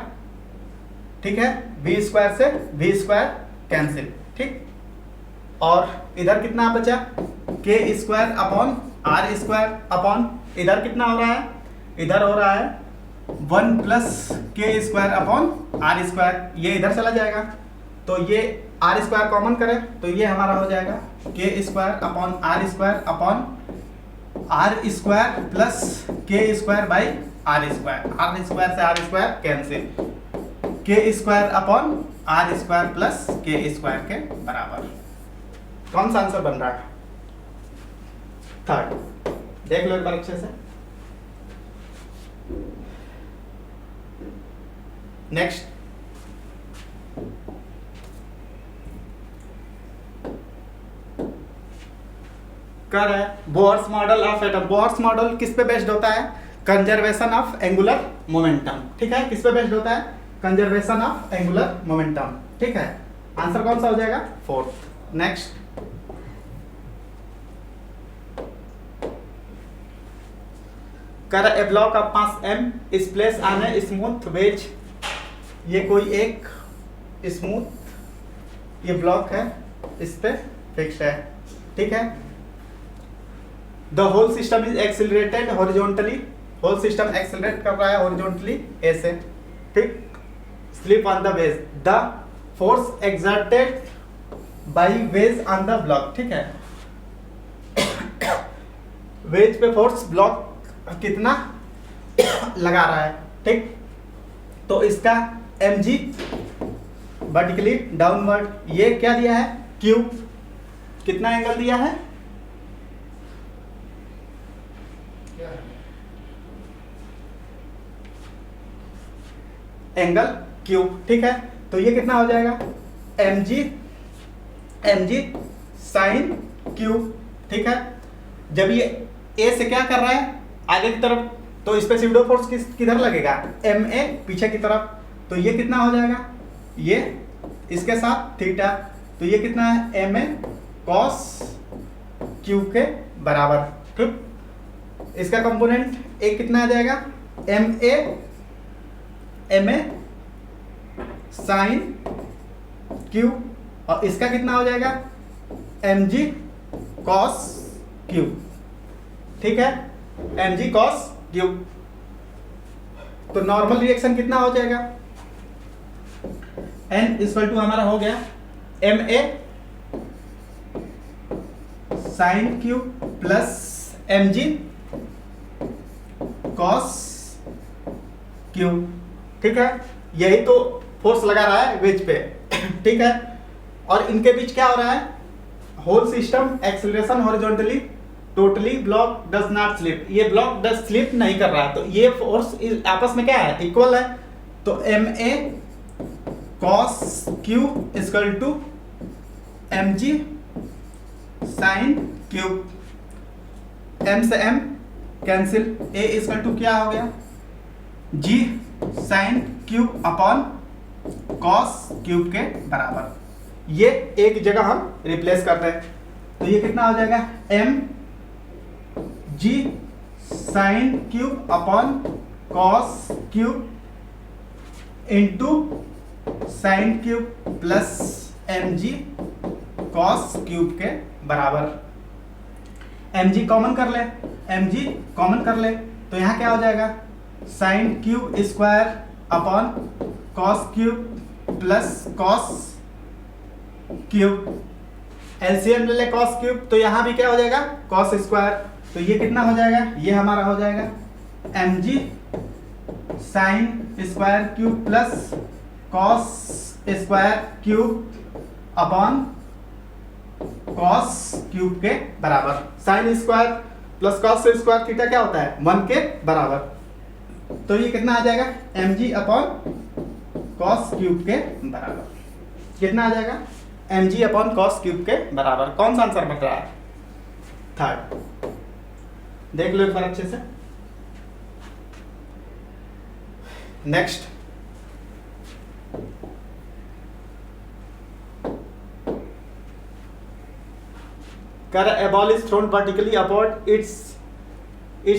ठीक है, V स्क्वायर से V स्क्वायर कैंसिल। ठीक, और इधर कितना बचा? के square upon R square upon इधर कितना हो रहा है? इधर हो रहा है 1 plus K square upon R square. ये इधर चला जाएगा तो ये आर स्क्वायर कॉमन करें तो ये हमारा हो जाएगा K square upon R square upon R square plus K square by R square से R square cancel, K square upon R square plus K square के बराबर। कौन सा आंसर बन रहा है? थर्ड। देख लो एक बार अच्छे से। नेक्स्ट, कर है Bohr's model of atom. Bohr's model किस पे बेस्ड होता है? Conservation of angular momentum. ठीक है, किस पे बेस्ड होता है? Conservation of angular momentum. ठीक है, आंसर कौन सा हो जाएगा? फोर्थ। नेक्स्ट, कर a block of mass m is place on a smooth wedge. ये कोई एक स्मूथ ये ब्लॉक है, इस पे फिक्स्ड है। ठीक है, the whole system is accelerated horizontally. Whole system accelerate कर रहा है हॉरिजॉन्टली ऐसे। ठीक, slip on the wedge, the force exerted by wedge on the block. ठीक है, वेज पे फोर्स ब्लॉक कितना लगा रहा है। ठीक, तो इसका mg वर्टिकली डाउनवर्ड, ये क्या दिया है? q। कितना एंगल दिया है? Angle q। ठीक है, तो ये कितना हो जाएगा? mg sine q। ठीक है, जब ये a से क्या कर रहा है आगे की तरफ, तो इस पे स्यूडो फोर्स किधर लगेगा? ma पीछे की तरफ। तो ये कितना हो जाएगा? ये इसके साथ थीटा, तो ये कितना है? ma cos q के बराबर। ठीक, इसका कंपोनेंट एक कितना आ जाएगा? ma साइन q, और इसका कितना हो जाएगा? mg cos q। ठीक है, mg cos q। तो नॉर्मल रिएक्शन कितना हो जाएगा? n इक्वल टू हमारा हो गया ma sine q plus mg cos q। ठीक है, यही तो फोर्स लगा रहा है वेज पे। ठीक है, और इनके बीच क्या हो रहा है? Whole system acceleration horizontally, totally block does not slip. ये ब्लॉक डज स्लिप नहीं कर रहा है, तो ये फोर्स आपस में क्या है? इक्वल है। तो ma cos q equal to mg sine q। m से m cancel, a equal to क्या हो गया? g sine q upon cos q के बराबर। ये एक जगह हम रिप्लेस करते हैं, तो ये कितना हो जाएगा? m g sine q upon cos q into sine cube plus mg cos cube के बराबर। mg कॉमन कर ले, mg कॉमन कर ले, तो यहाँ क्या हो जाएगा? Sine cube square upon cos cube plus cos cube. LCM ले ले cos क्यूब, तो यहाँ भी क्या हो जाएगा? cos square. तो ये कितना हो जाएगा? ये हमारा हो जाएगा mg sine square cube plus cos square cube upon cos cube के बराबर। Sine square plus cos square theta क्या होता है? 1 के बराबर। तो ये कितना आ जाएगा? mg अपॉन cos क्यूब के बराबर। कितना आ जाएगा? mg अपॉन cos क्यूब के बराबर। कौन सा आंसर बन रहा है? थर्ड। देख लो एक बार अच्छे से। नेक्स्ट, कर a ball is thrown vertically upward, its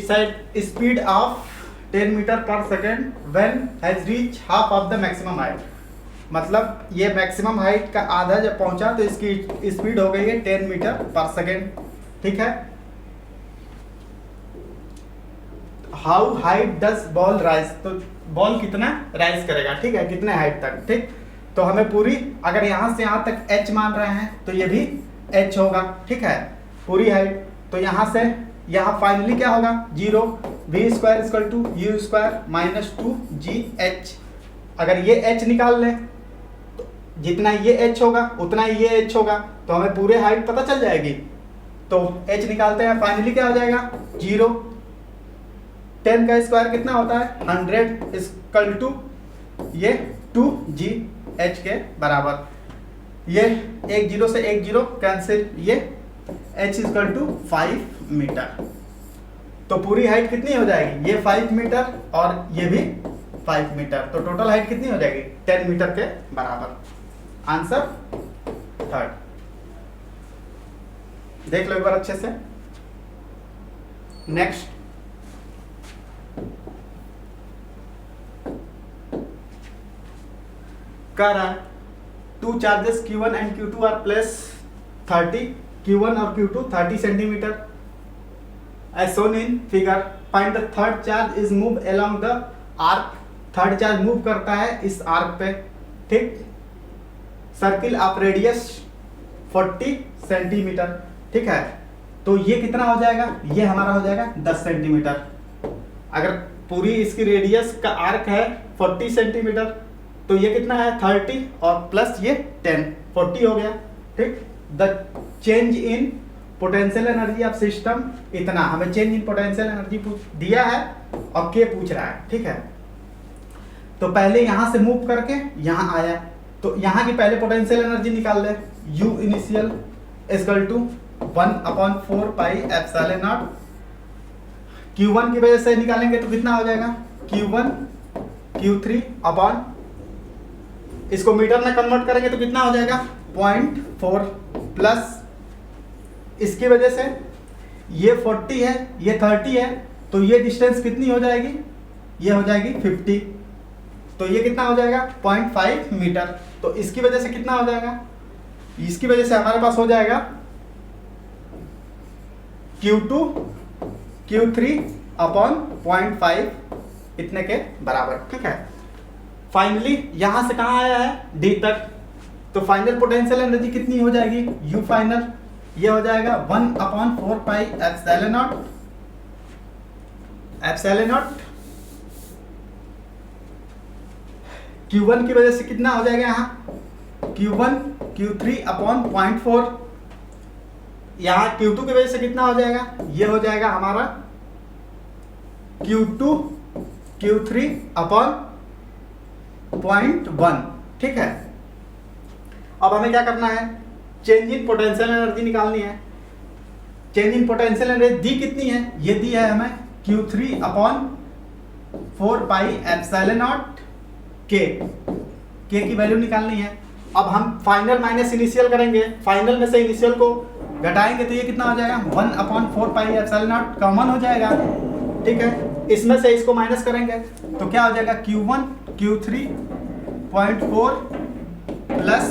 side speed of 10 metre per second when has reached half of the maximum height। मतलब ये मैक्सिमम हाइट का आधा जब पहुंचा तो इसकी स्पीड हो गई है 10 मीटर पर सेकेंड। ठीक है, how height does ball rise, तो बॉल कितना राइज करेगा? ठीक है, कितने हाइट तक? ठीक, तो हमें पूरी, अगर यहाँ से यहाँ तक h मान रहे हैं तो ये भी h होगा, ठीक है, पूरी हाइट। तो यहाँ से यहाँ फाइनली क्या होगा, 0, v square equal to u square minus 2gh। अगर ये h निकाल लें तो जितना ये h होगा उतना ही ये h होगा, तो हमें पूरे हाइट पता चल जाएगी। तो h निकालते हैं, फाइनली क्या हो जाएगा 0। 10 का स्क्वायर कितना होता है 100 इक्वल टू ये 2gh के बराबर। ये एक 0 से एक 0 कैंसिल, ये h इक्वल टू 5 मीटर। तो पूरी हाइट कितनी हो जाएगी, ये 5 मीटर और ये भी 5 मीटर, तो टोटल हाइट कितनी हो जाएगी 10 मीटर के बराबर। Answer 3rd। देख लो एक बार अच्छे से। नेक्स्ट, कह रहा है 2 charges Q1 and Q2 are place 30, Q1 और Q2 30 centimetre as shown in figure. Find the third charge is moved along the arc. Third charge move करता है इस आर्क पे, ठीक, सर्किल ऑफ रेडियस 40 सेंटीमीटर, ठीक है। तो ये कितना हो जाएगा, ये हमारा हो जाएगा 10 सेंटीमीटर। अगर पूरी इसकी रेडियस का आर्क है 40 सेंटीमीटर तो ये कितना है 30 और प्लस ये 10, 40 हो गया, ठीक। The change in potential energy of system, इतना हमें चेंज इन पोटेंशियल एनर्जी दिया है और के पूछ रहा है, ठीक है। तो पहले यहां से मूव करके यहां आया, तो यहां की पहले पोटेंशियल एनर्जी निकाल ले, U initial equal to 1/4 pi epsilon naught. Q1 की वजह से निकालेंगे तो कितना हो जाएगा Q1 Q3 अपॉन, इसको मीटर में कन्वर्ट करेंगे तो कितना हो जाएगा 0.4 प्लस इसकी वजह से ये 40 है ये 30 है, तो ये डिस्टेंस कितनी हो जाएगी, ये हो जाएगी 50, तो ये कितना हो जाएगा 0.5 मीटर। तो इसकी वजह से कितना हो जाएगा, इसकी वजह से हमारे पास हो जाएगा Q2 Q3 अपॉन 0.5 इतने के बराबर, ठीक है। फाइनली यहां से कहां आया है D तक, तो फाइनल पोटेंशियल एनर्जी कितनी हो जाएगी U फाइनल, ये हो जाएगा 1/4 पाई एप्सिलॉन नॉट। Q1 की वजह से कितना हो जाएगा यहाँ Q1 Q3 अपॉन 0.4, यहाँ Q2 की वजह से कितना हो जाएगा, ये हो जाएगा हमारा Q2 Q3 अपॉन 0.1, ठीक है। अब हमें क्या करना है, चेंज इन पोटेंशियल एनर्जी निकालनी है। चेंज इन पोटेंशियल एनर्जी दी कितनी है, ये दी है हमें Q3 upon 4 pi epsilon not के की वैल्यू निकालनी है। अब हम फाइनल माइनस इनिशियल करेंगे, फाइनल में से इनिशियल को घटाएंगे तो ये कितना हो जाएगा 1/4 पाई एप्सिलॉन नॉट कॉमन हो जाएगा, ठीक है। इसमें से इसको माइनस करेंगे तो क्या हो जाएगा Q1 Q3 0.4 plus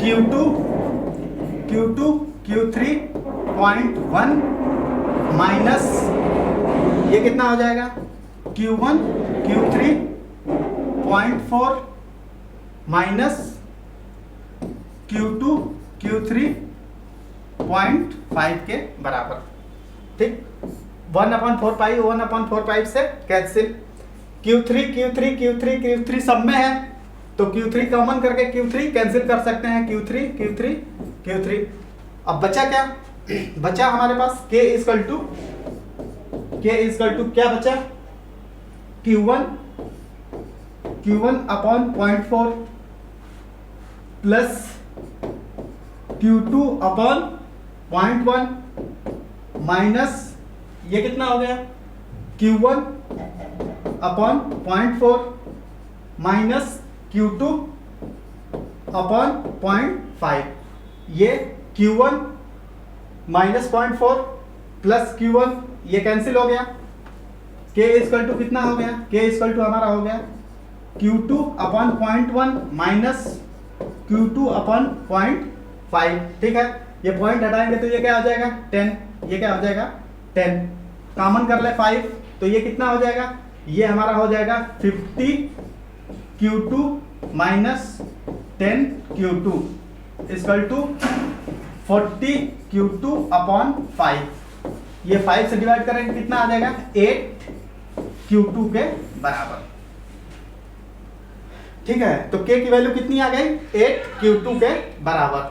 Q2 Q3 0.1 minus ये कितना हो जाएगा Q1 Q3 0.4 minus Q2 Q3 0.5 के बराबर, ठीक। 1/4 पाई 1/4 पाई से कैंसिल, Q3 सब में है तो Q3 कॉमन करके Q3 कैंसिल कर सकते हैं, Q3। अब बचा क्या, बचा हमारे पास K इक्वल टू क्या बचा Q1 upon 0.4 plus Q2 upon 0.1 minus ये कितना हो गया Q1 upon 0.4 minus Q2 upon 0.5, ये Q1 माइनस 0.4 प्लस Q1 ये कैंसिल हो गया। K इक्वल टू कितना हो गया, K इक्वल टू हमारा हो गया Q2 upon 0.1 minus Q2 upon 0.5, ठीक है। ये पॉइंट हटाएंगे तो ये क्या हो जाएगा 10, ये क्या हो जाएगा 10, कॉमन कर ले 5 तो ये कितना हो जाएगा, ये हमारा हो जाएगा 50 Q2 minus 10Q2 equal to 40Q2 upon 5। ये 5 से डिवाइड करेंगे कितना आ जाएगा 8Q2 के बराबर। ठीक है, तो K की वैल्यू कितनी आ गई 8Q2 के बराबर।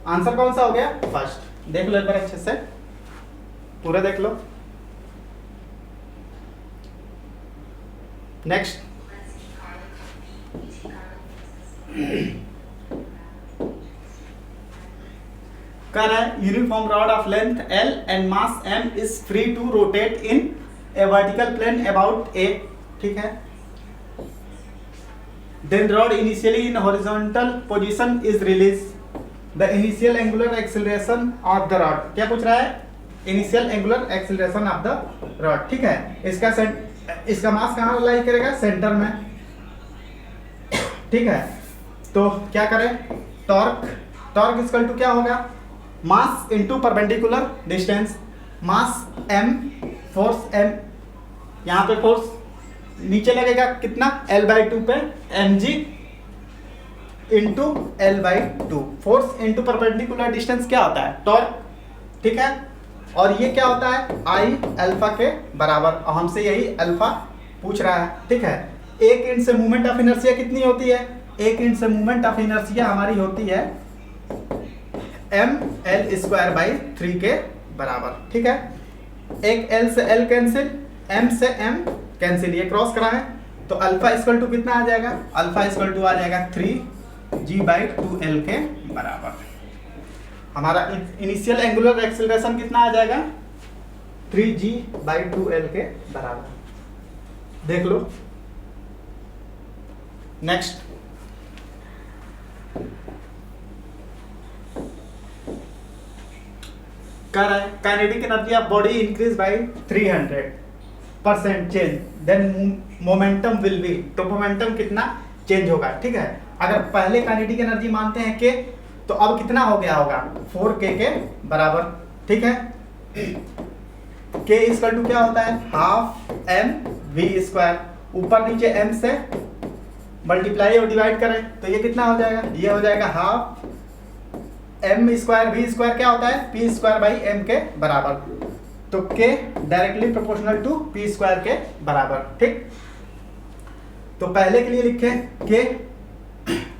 आंसर कौन सा हो गया फर्स्ट। देख लो एक बार अच्छे से, पूरा देख लो। नेक्स्ट, कह रहा है uniform rod of length L and mass M is free to rotate in a vertical plane about A। ठीक है, then rod initially in horizontal position is released, the initial angular acceleration of the rod। क्या पूछ रहा है initial angular acceleration of the rod। ठीक है, इसका मास कहाँ लाई करेगा सेंटर में। ठीक है, तो क्या करें टॉर्क इक्वल टू क्या होगा मास इनटू परपेंडिकुलर डिस्टेंस। मास m, फोर्स m, यहाँ पे फोर्स नीचे लगेगा कितना L/2 पे mg into L/2। Force into perpendicular distance क्या होता है टॉर्क। ठीक है, और ये क्या होता है I अल्फा के बराबर, और हमसे यही अल्फा पूछ रहा है। ठीक है, एक इंच से मूवमेंट ऑफ इनर्शिया कितनी होती है, एक इंच से मूवमेंट ऑफ इनर्शिया हमारी होती है mL²/3 के बराबर। ठीक है, एक L से L कैंसिल, M से M कैंसिल, ये क्रॉस कराएं तो अल्फा इक्वल टू कितना आ जाएगा, अल्फा इक्वल टू आ जाएगा 3g/2l के बराबर। हमारा इनिशियल एंगुलर एक्सेलरेशन कितना आ जाएगा 3g/2l के बराबर। देख लो नेक्स्ट, कह रहा है kinetic energy of body increase by 300% change, then momentum will be, तो मोमेंटम कितना चेंज होगा। ठीक है, अगर पहले काइनेटिक एनर्जी मानते हैं के, तो अब कितना हो गया होगा 4k के बराबर। ठीक है, k इक्वल टू क्या होता है हाफ mv², ऊपर नीचे m से मल्टीप्लाई और डिवाइड करें तो ये कितना हो जाएगा, ये हो जाएगा हाफ m² v² क्या होता है p²/m के बराबर, तो k directly proportional to p² के बराबर। ठीक, तो पहले के लिए लिखे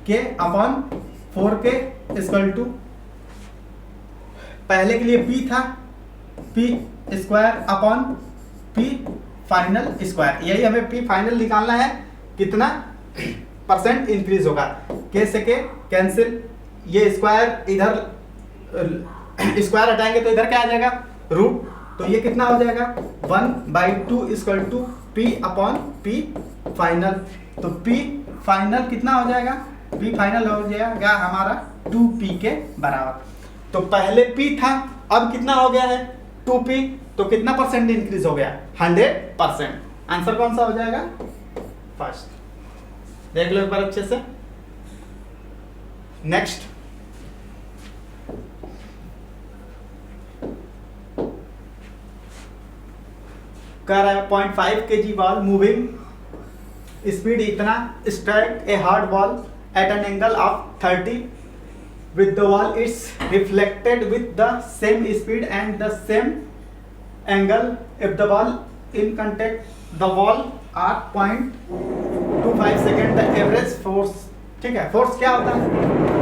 k upon 4k equal to, पहले के लिए p था p² upon p final square, यही हमें p फाइनल निकालना है, कितना परसेंट इंक्रीज होगा। k से k कैंसिल, ये स्क्वायर इधर स्क्वायर हटाएंगे तो इधर क्या आ जाएगा रूट, तो ये कितना हो जाएगा 1/2 equal to p upon p final, तो p फाइनल कितना हो जाएगा, p फाइनल हो जाएगा हमारा 2p के बराबर। तो पहले p था, अब कितना हो गया है 2p, तो कितना परसेंट इंक्रीज हो गया 100%। आंसर कौन सा हो जाएगा फर्स्ट। देख लो एक बार अच्छे से। नेक्स्ट, कह रहा है 0.5 kg बॉल मूविंग स्पीड इतना strike a hard ball at an angle of 30 with the wall, it's reflected with the same speed and the same angle if the ball in contact the wall are 0.25 second the average force। ठीक है, force क्या होता है,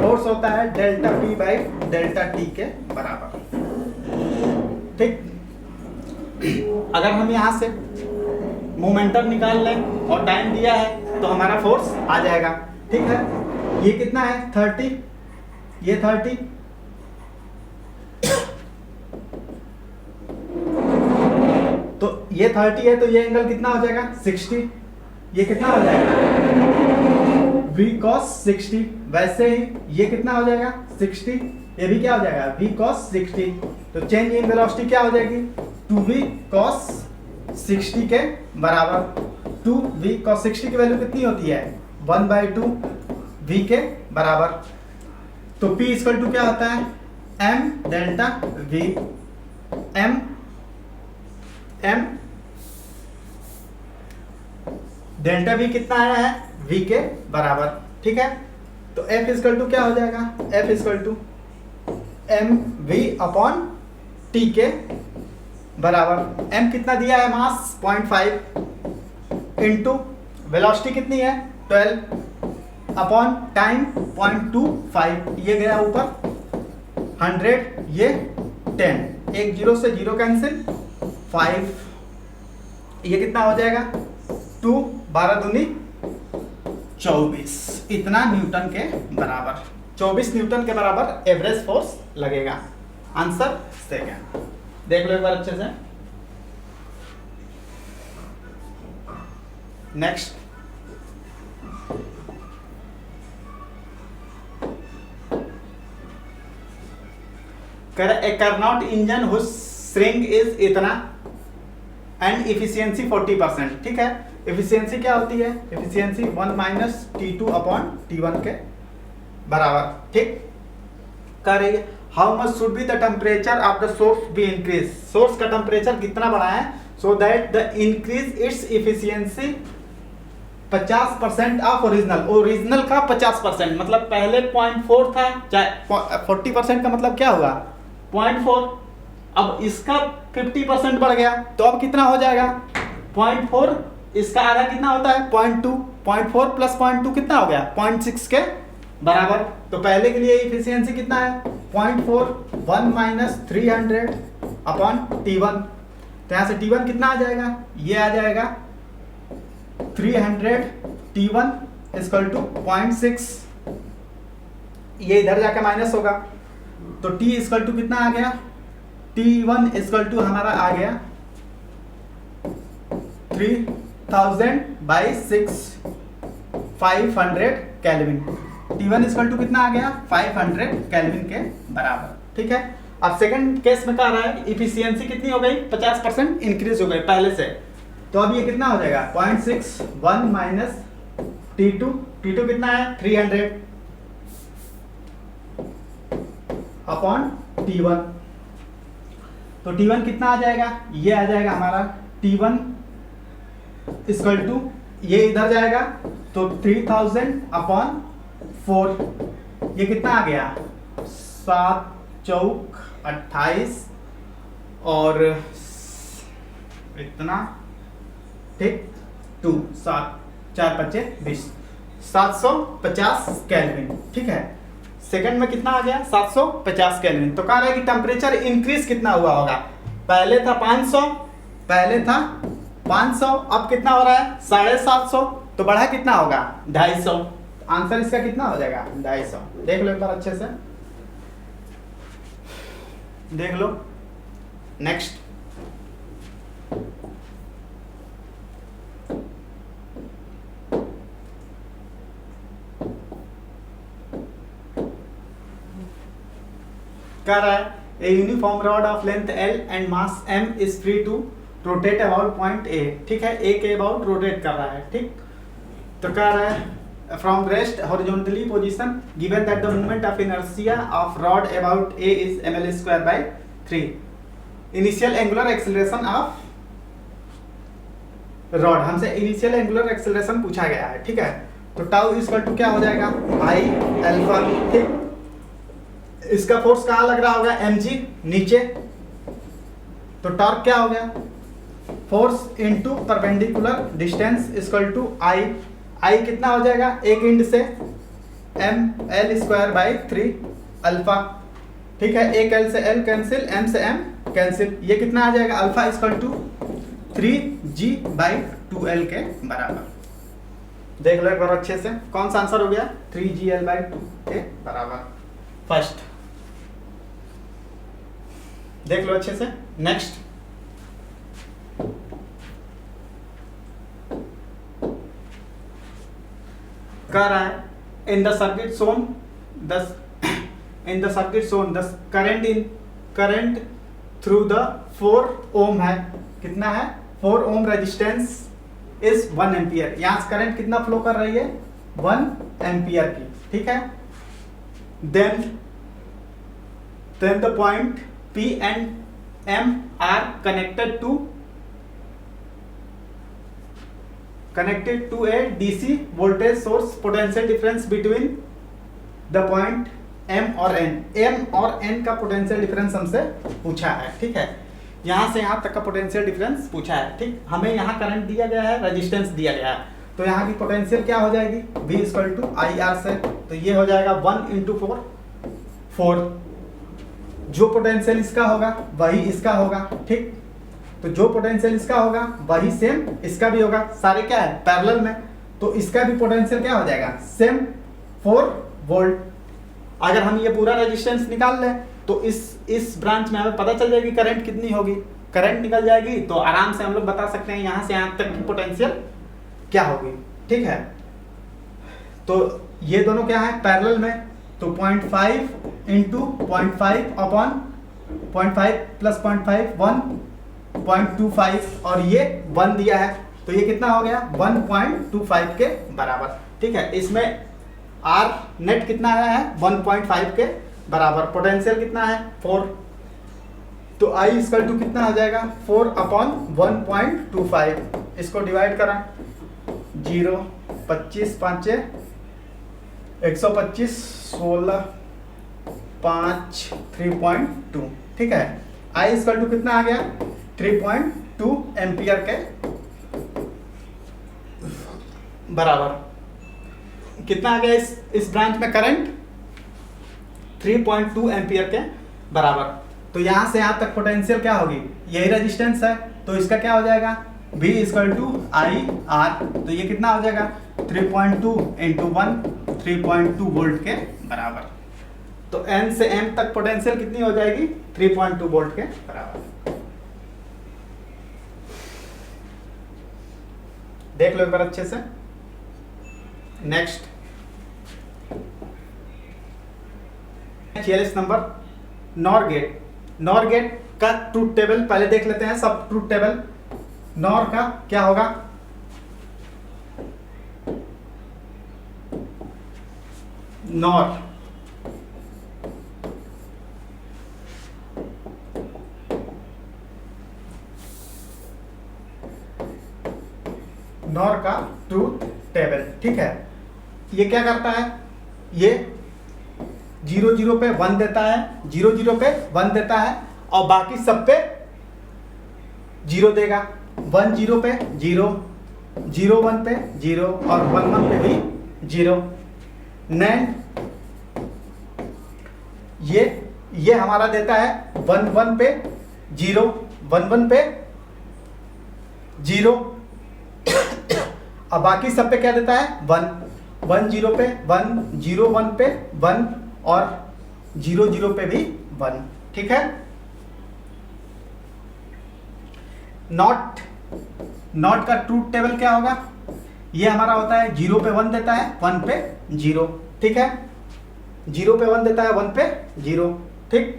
force होता है delta p/डेल्टा t के बराबर। ठीक, अगर हम यहाँ से मोमेंटम निकाल लें और टाइम दिया है तो हमारा फोर्स आ जाएगा। ठीक है, ये कितना है 30, ये 30, तो ये 30 है तो ये एंगल कितना हो जाएगा 60, ये कितना हो जाएगा v cos 60, वैसे ही ये कितना हो जाएगा 60, ये भी क्या हो जाएगा v cos 60, तो चेंज इन वेलोसिटी क्या हो जाएगी 2v cos 60 के बराबर। 2v cos 60 की वैल्यू कितनी होती है 1/2 v के बराबर, तो p इक्वल टू क्या होता है m delta v, m delta v कितना आया है v के बराबर, ठीक है। तो F इक्वल टू क्या हो जाएगा, F equal to M V upon T के बराबर। m कितना दिया है, मास 0.5 इंटू वेलोसिटी कितनी है 12 अपॉन टाइम 0.25, ये गया ऊपर 100, ये 10, एक जीरो से जीरो कैंसिल 5, ये कितना हो जाएगा 2, 12 दूनी 24, इतना न्यूटन के बराबर, 24 न्यूटन के बराबर एवरेज फोर्स लगेगा। आंसर सेकंड, देख लो एक बार अच्छे से। Next, a Carnot engine whose shrink is इतना एंड इफिशियंसी 40%, ठीक है। इफिशियंसी क्या होती है, efficiency 1 minus T2 upon T1 के बराबर, ठीक। कर रही है how much should be the temperature of the source be increase, source का टेम्परेचर कितना बढ़ा है so that the increase its efficiency 50% of original, original का 50%, मतलब पहले 0.4 था, चाहे 40% का मतलब क्या हुआ 0.4, अब इसका 50% बढ़ गया तो अब कितना हो जाएगा 0.4, इसका आधा कितना होता है 0.2, 0.4 प्लस 0.2 कितना हो गया 0.6 के बराबर। तो पहले के लिए इफिशियंसी कितना है 0.4, 1 माइनस 300 अपॉन T1, तो यहाँ से T1 कितना आ जाएगा, ये आ जाएगा 300 T1 इक्वल टू 0.6, ये इधर जाके माइनस होगा तो T इक्वल टू कितना आ गया, T1 इक्वल टू हमारा आ गया 3000 by 6, 500 kelvin. T1 equal to कितना आ गया 500 केल्विन के बराबर, ठीक है। अब सेकंड केस में क्या रहा है, इफिशियंसी कितनी हो गई 50% इंक्रीज हो गई पहले से, तो अब ये कितना हो जाएगा 0.6, 1 माइनस T2, T2 कितना है 300 अपॉन T1, तो T1 कितना आ जाएगा, ये आ जाएगा हमारा T1 इक्वल टू, ये इधर जाएगा तो 3000 अपॉन 4, ये कितना आ गया 7 चौक 28 और इतना, ठीक 2, 7 4 5 20, 750 केल्विन, ठीक है। सेकंड में कितना आ गया 750 केल्विन, तो कह रहा है कि टेम्परेचर इंक्रीज कितना हुआ होगा, पहले था 500, पहले था 500, अब कितना हो रहा है 750, तो बढ़ा कितना होगा 250, आंसर इसका कितना हो जाएगा 250। देख लो एक बार अच्छे से, देख लो। नेक्स्ट, कह रहा है a uniform rod of length L and mass M is free to rotate about point A, ठीक है, A के अबाउट रोटेट कर रहा है, ठीक। तो कह रहा है from rest horizontally position given that the moment of inertia of rod about A is ml²/3, initial angular acceleration of rod, हमसे इनिशियल एंगुलर एक्सेलरेशन पूछा गया है, ठीक है। तो टाउ इक्वल टू क्या हो जाएगा I अल्फा, ठीक। इसका फोर्स कहाँ लग रहा होगा mg नीचे, तो टॉर्क क्या हो गया force into perpendicular distance equal to I कितना हो जाएगा, एक एंड से ml²/3 अल्फा, ठीक है, एक L से L कैंसिल, M से M कैंसिल, ये कितना आ जाएगा अल्फा इक्वल टू 3g/2l के बराबर। देख लो एक बार अच्छे से, कौन सा आंसर हो गया 3gl/2 के बराबर, फर्स्ट। देख लो अच्छे से। नेक्स्ट, कह रहा है in the circuit shown the current through the 4 ओम है, कितना है 4 ओम रेजिस्टेंस इज 1 एम्पियर, यहाँ से करंट कितना फ्लो कर रही है 1 एम्पियर की, ठीक है। Then the point P and M are connected to connected to a DC voltage source, potential difference between the point M और N। M और N का पोटेंशियल डिफरेंस हमसे पूछा है, ठीक है। यहाँ से यहाँ तक का पोटेंशियल डिफरेंस पूछा है, ठीक। हमें यहाँ करंट दिया गया है, रेजिस्टेंस दिया गया है, तो यहाँ की पोटेंशियल क्या हो जाएगी, V इक्वल टू IR से, तो ये हो जाएगा 1 इंटू 4। जो पोटेंशियल इसका होगा वही इसका होगा, ठीक। तो जो पोटेंशियल इसका होगा वही सेम इसका भी होगा, सारे क्या है पैरेलल में, तो इसका भी पोटेंशियल क्या हो जाएगा सेम 4 वोल्ट। अगर हम ये पूरा रेजिस्टेंस निकाल लें तो इस ब्रांच में हमें पता चल जाएगी करंट कितनी होगी, करंट निकल जाएगी, तो आराम से हम लोग बता सकते हैं यहाँ से यहाँ तक की पोटेंशियल क्या होगी, ठीक है। तो ये दोनों क्या है पैरेलल में, तो 0.5 इंटू 0.5 अपॉन 0.5 प्लस 0.5 1.25 और ये 1 दिया है, तो ये कितना हो गया 1.25 के बराबर, ठीक है। इसमें R नेट कितना आया है 1.5 के बराबर, पोटेंशियल कितना है 4, तो I इक्वल टू कितना आ जाएगा 4 अपॉन 1.25, इसको डिवाइड करा 0 25 5 125 16 5 3.2, ठीक है। I इक्वल टू कितना आ गया 3.2 एम्पियर के बराबर। कितना आ गया इस ब्रांच में करंट 3.2 एम्पियर के बराबर। तो यहां से यहां तक पोटेंशियल क्या होगी, यही रेजिस्टेंस है, तो इसका क्या हो जाएगा V इक्वल टू IR, तो ये कितना हो जाएगा 3.2 इंटू 1 3.2 वोल्ट के बराबर। तो N से M तक पोटेंशियल कितनी हो जाएगी 3.2 वोल्ट के बराबर। देख लो एक बार अच्छे से। Next 46 number nor gate. Nor gate का ट्रूथ टेबल पहले देख लेते हैं, सब ट्रूथ टेबल। नॉर का क्या होगा, नॉर नॉर का ट्रूथ टेबल, ठीक है। ये क्या करता है, ये 0 0 पे 1 देता है, 0 0 पे 1 देता है और बाकी सब पे 0 देगा। 1 0 पे 0, 0 1 पे 0 और 1 1 पे भी 0। नैंड ये हमारा देता है 1 1 पे 0, 1 1 पे 0 अब बाकी सब पे क्या देता है 1, 1 0 पे 1, 0 1 पे 1 और 0 0 पे भी 1, ठीक है। नॉट का ट्रूथ टेबल क्या होगा, ये हमारा होता है 0 पे 1 देता है, 1 पे 0, ठीक है। 0 पे 1 देता है, 1 पे 0, ठीक।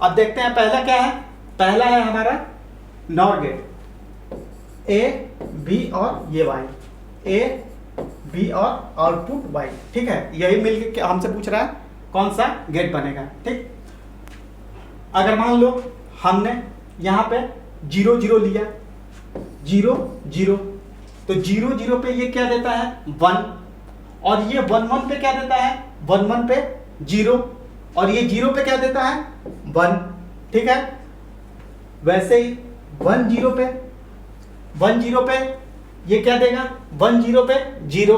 अब देखते हैं पहला क्या है, पहला है हमारा नॉर गेट, A B और ये Y, A B और आउटपुट Y, ठीक है। यही मिलके हमसे पूछ रहा है कौन सा गेट बनेगा, ठीक। अगर मान लो हमने यहाँ पे 0 0 लिया, 0 0, तो 0 0 पे ये क्या देता है 1 और ये 1 1 पे क्या देता है 1 1 पे 0 और ये 0 पे क्या देता है 1, ठीक है। वैसे ही 1 0 पे 1 0 पे ये क्या देगा 1 0 पे 0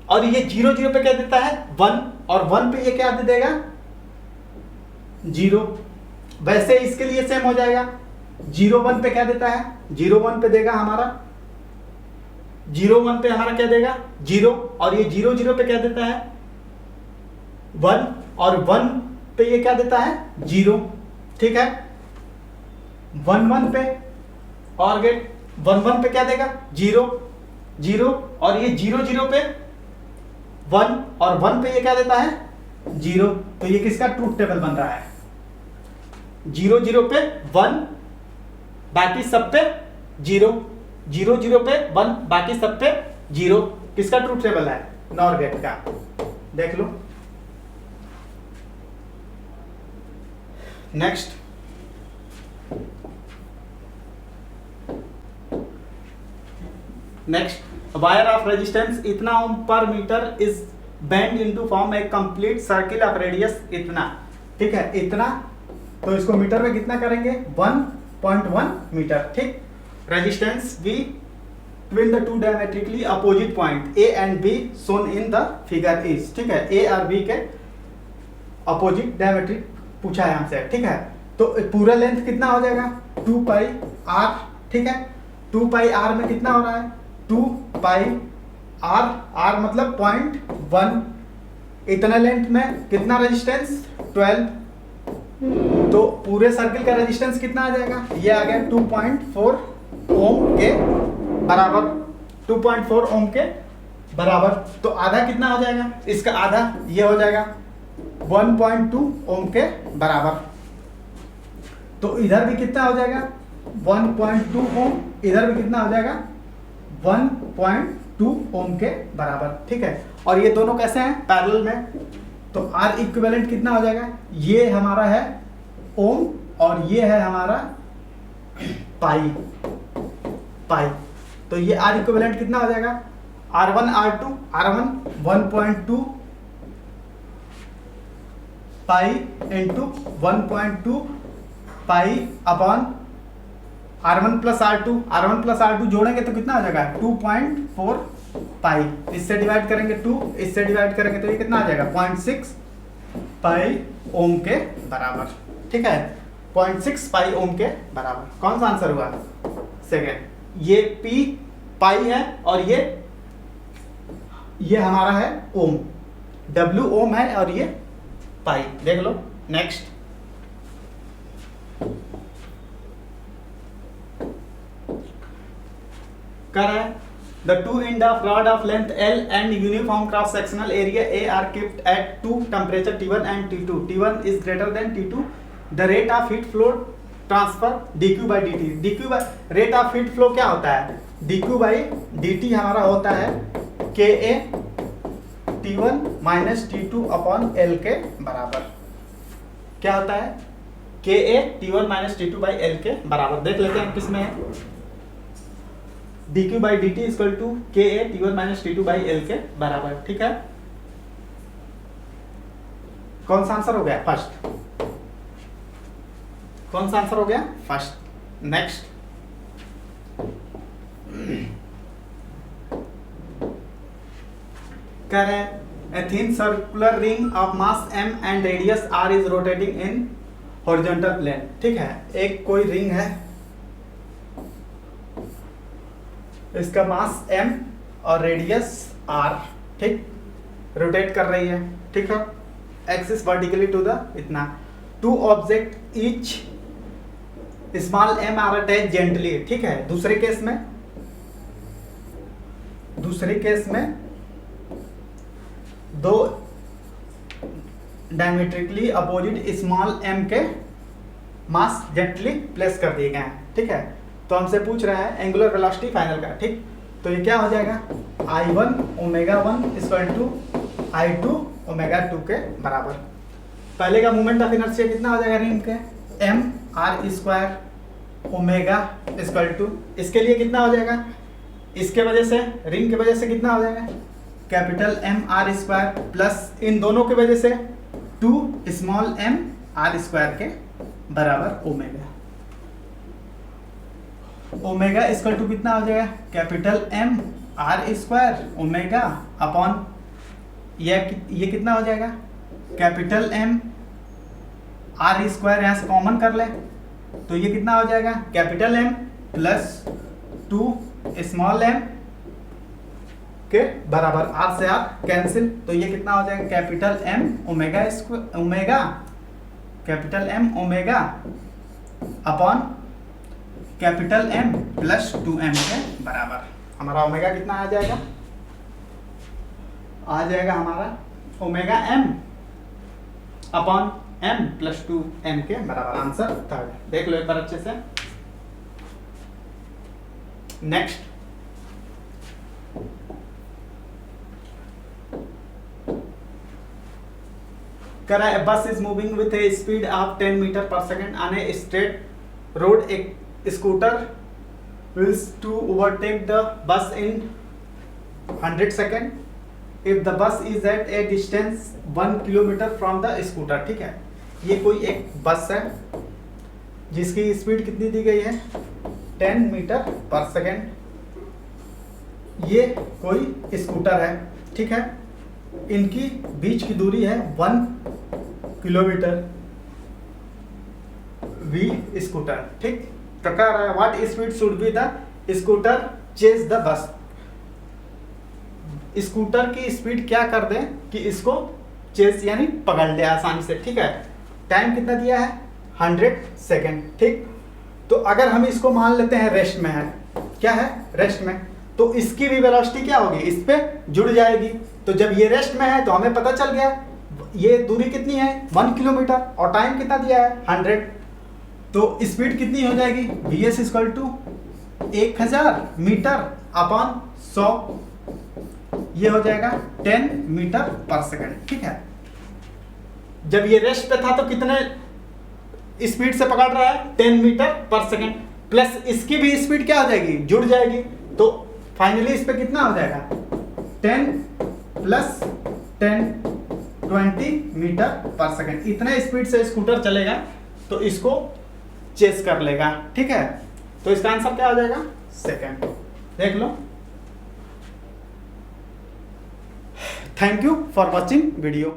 और ये 0 0 पे क्या देता है 1 और 1 पे ये क्या दे देगा 0। वैसे इसके लिए सेम हो जाएगा, 0 1 पे क्या देता है 0 1 पे देगा हमारा 0 1 पे हमारा क्या देगा 0 और ये 0 0 पे क्या देता है 1 और 1 पे ये क्या देता है 0, ठीक है। 1 1 पे और गेट 1 1 पे क्या देगा 0 0 और ये 0 0 पे 1 और 1 पे ये क्या देता है 0, तो ये किसका ट्रूथ टेबल बन रहा है 0 0 पे 1 बाकी सब पे 0, 0 0 पे 1 बाकी सब पे 0, किसका ट्रूथ टेबल है नॉर गेट का, देख लो। Next next, wire of resistance इतना ohm per metre is bend into form a complete circle of radius इतना, ठीक है, इतना, तो इसको मीटर में कितना करेंगे 1.1 मीटर, ठीक। Resistance V between the two diametrically opposite point A and B shown in the figure is, ठीक है, A और B के अपोजिट डायमेट्रिक पूछा है हमसे, ठीक है। तो पूरा लेंथ कितना हो जाएगा 2 पाई r, ठीक है। 2 पाई r में कितना हो रहा है 2 पाई r, r मतलब 0.1, इतना लेंथ में कितना रेजिस्टेंस 12, तो पूरे सर्किल का रेजिस्टेंस कितना आ जाएगा, ये आ गया 2.4 ओम के बराबर, 2.4 ओम के बराबर। तो आधा कितना हो जाएगा, इसका आधा ये हो जाएगा 1.2 ओम के बराबर। तो इधर भी कितना हो जाएगा 1.2 ओम, इधर भी कितना हो जाएगा 1.2 ओम के बराबर, ठीक है। और ये दोनों कैसे हैं पैरेलल में, तो R इक्विवेलेंट कितना हो जाएगा, ये हमारा है ओम और ये है हमारा पाई, तो ये R इक्विवेलेंट कितना हो जाएगा R1 R1 1.2 pi into 1.2 pi upon R1 plus R2 जोड़ेंगे तो कितना हो जाएगा 2.4 पाई, इससे डिवाइड करेंगे 2, इससे डिवाइड करेंगे तो ये कितना आ जाएगा 0.6 पाई ओम के बराबर, ठीक है, 0.6 पाई ओम के बराबर। कौन सा आंसर हुआ सेकेंड। ये P पाई है और ये हमारा है ओम, W ओम है और ये पाई, देख लो। नेक्स्ट, कर रहा है the two end of rod of length L and uniform cross sectional area A are kept at two temperature T1 and T2, T1 is greater than T2, the rate of heat flow transfer dq by dt, dq by rate of heat flow क्या होता है dq by dt हमारा होता है ka T1 minus T2 upon L के बराबर, क्या होता है ka T1 minus T2 by L के बराबर। देख लेते हैं किस में है, dq by dt equal to ka T1 minus T2 by L के बराबर, ठीक है। कौन सा आंसर हो गया फर्स्ट, कौन सा आंसर हो गया फर्स्ट। नेक्स्ट, कह रहे हैं a thin circular ring of mass m and radius r is rotating in horizontal plane, ठीक है। एक कोई रिंग है, इसका मास m और रेडियस r, ठीक, रोटेट कर रही है, ठीक है, एक्सिस वर्टिकली टू द इतना। Two object each small m are attach gently, ठीक है। दूसरे केस में दो डायमेट्रिकली अपोजिट स्मॉल m के मास जेंटली प्लेस कर दिए गए हैं, ठीक है। तो हमसे पूछ रहा है एंगुलर वेलोसिटी फाइनल का, ठीक। तो ये क्या हो जाएगा I1 omega 1 equal to I2 omega 2 के बराबर। पहले का मोमेंट ऑफ इनर्शिया कितना हो जाएगा रिंग के m r square omega equal to, इसके लिए कितना हो जाएगा, इसके वजह से रिंग के वजह से कितना हो जाएगा capital M r square plus इन दोनों के वजह से 2 स्मॉल m r स्क्वायर के बराबर ओमेगा। ओमेगा इक्वल टू कितना हो जाएगा capital M r square omega upon ये कितना हो जाएगा कैपिटल M r स्क्वायर, यहाँ से कॉमन कर ले तो ये कितना हो जाएगा capital M plus 2 small m के बराबर, r से r कैंसिल, तो ये कितना हो जाएगा capital M omega omega capital M omega upon capital M plus 2m के बराबर। हमारा ओमेगा कितना आ जाएगा हमारा omega m upon m plus 2m के बराबर। आंसर थर्ड, देख लो एक बार अच्छे से। नेक्स्ट, करा है bus is moving with a speed of 10 metre per second on a straight road. एक scooter wills to overtake the bus in 100 seconds if the bus is at a distance 1 kilometre from the scooter. ठीक है, ये कोई एक बस है जिसकी speed कितनी दी गई है 10 मीटर पर सेकेंड। ये कोई स्कूटर है, ठीक है, इनकी बीच की दूरी है 1 किलोमीटर। वी स्कूटर, ठीक, तो कह रहा है what speed should be the scooter chase the bus. Scooter की स्पीड क्या कर दे कि इसको चेस यानी पकड़ ले आसानी से। ठीक है, टाइम कितना दिया है 100 सेकेंड। ठीक, तो अगर हम इसको मान लेते हैं रेस्ट में है, क्या है रेस्ट में, तो इसकी भी वेलोसिटी क्या होगी इस पे जुड़ जाएगी। तो जब ये रेस्ट में है तो हमें पता चल गया ये दूरी कितनी है 1 किलोमीटर और टाइम कितना दिया है 100, तो स्पीड कितनी हो जाएगी vs equal to 1000 metre upon 100, ये हो जाएगा 10 मीटर पर सेकंड। ठीक है, जब ये रेस्ट पे था तो कितने स्पीड से पकड़ रहा है 10 मीटर पर सेकंड, प्लस इसकी भी स्पीड क्या हो जाएगी जुड़ जाएगी, तो फाइनली इस पे कितना हो जाएगा 10 प्लस 10 20 मीटर पर सेकंड। इतने स्पीड से स्कूटर चलेगा तो इसको चेस कर लेगा। ठीक है, तो इसका आंसर क्या हो जाएगा सेकंड, देख लो। Thank you for watching video.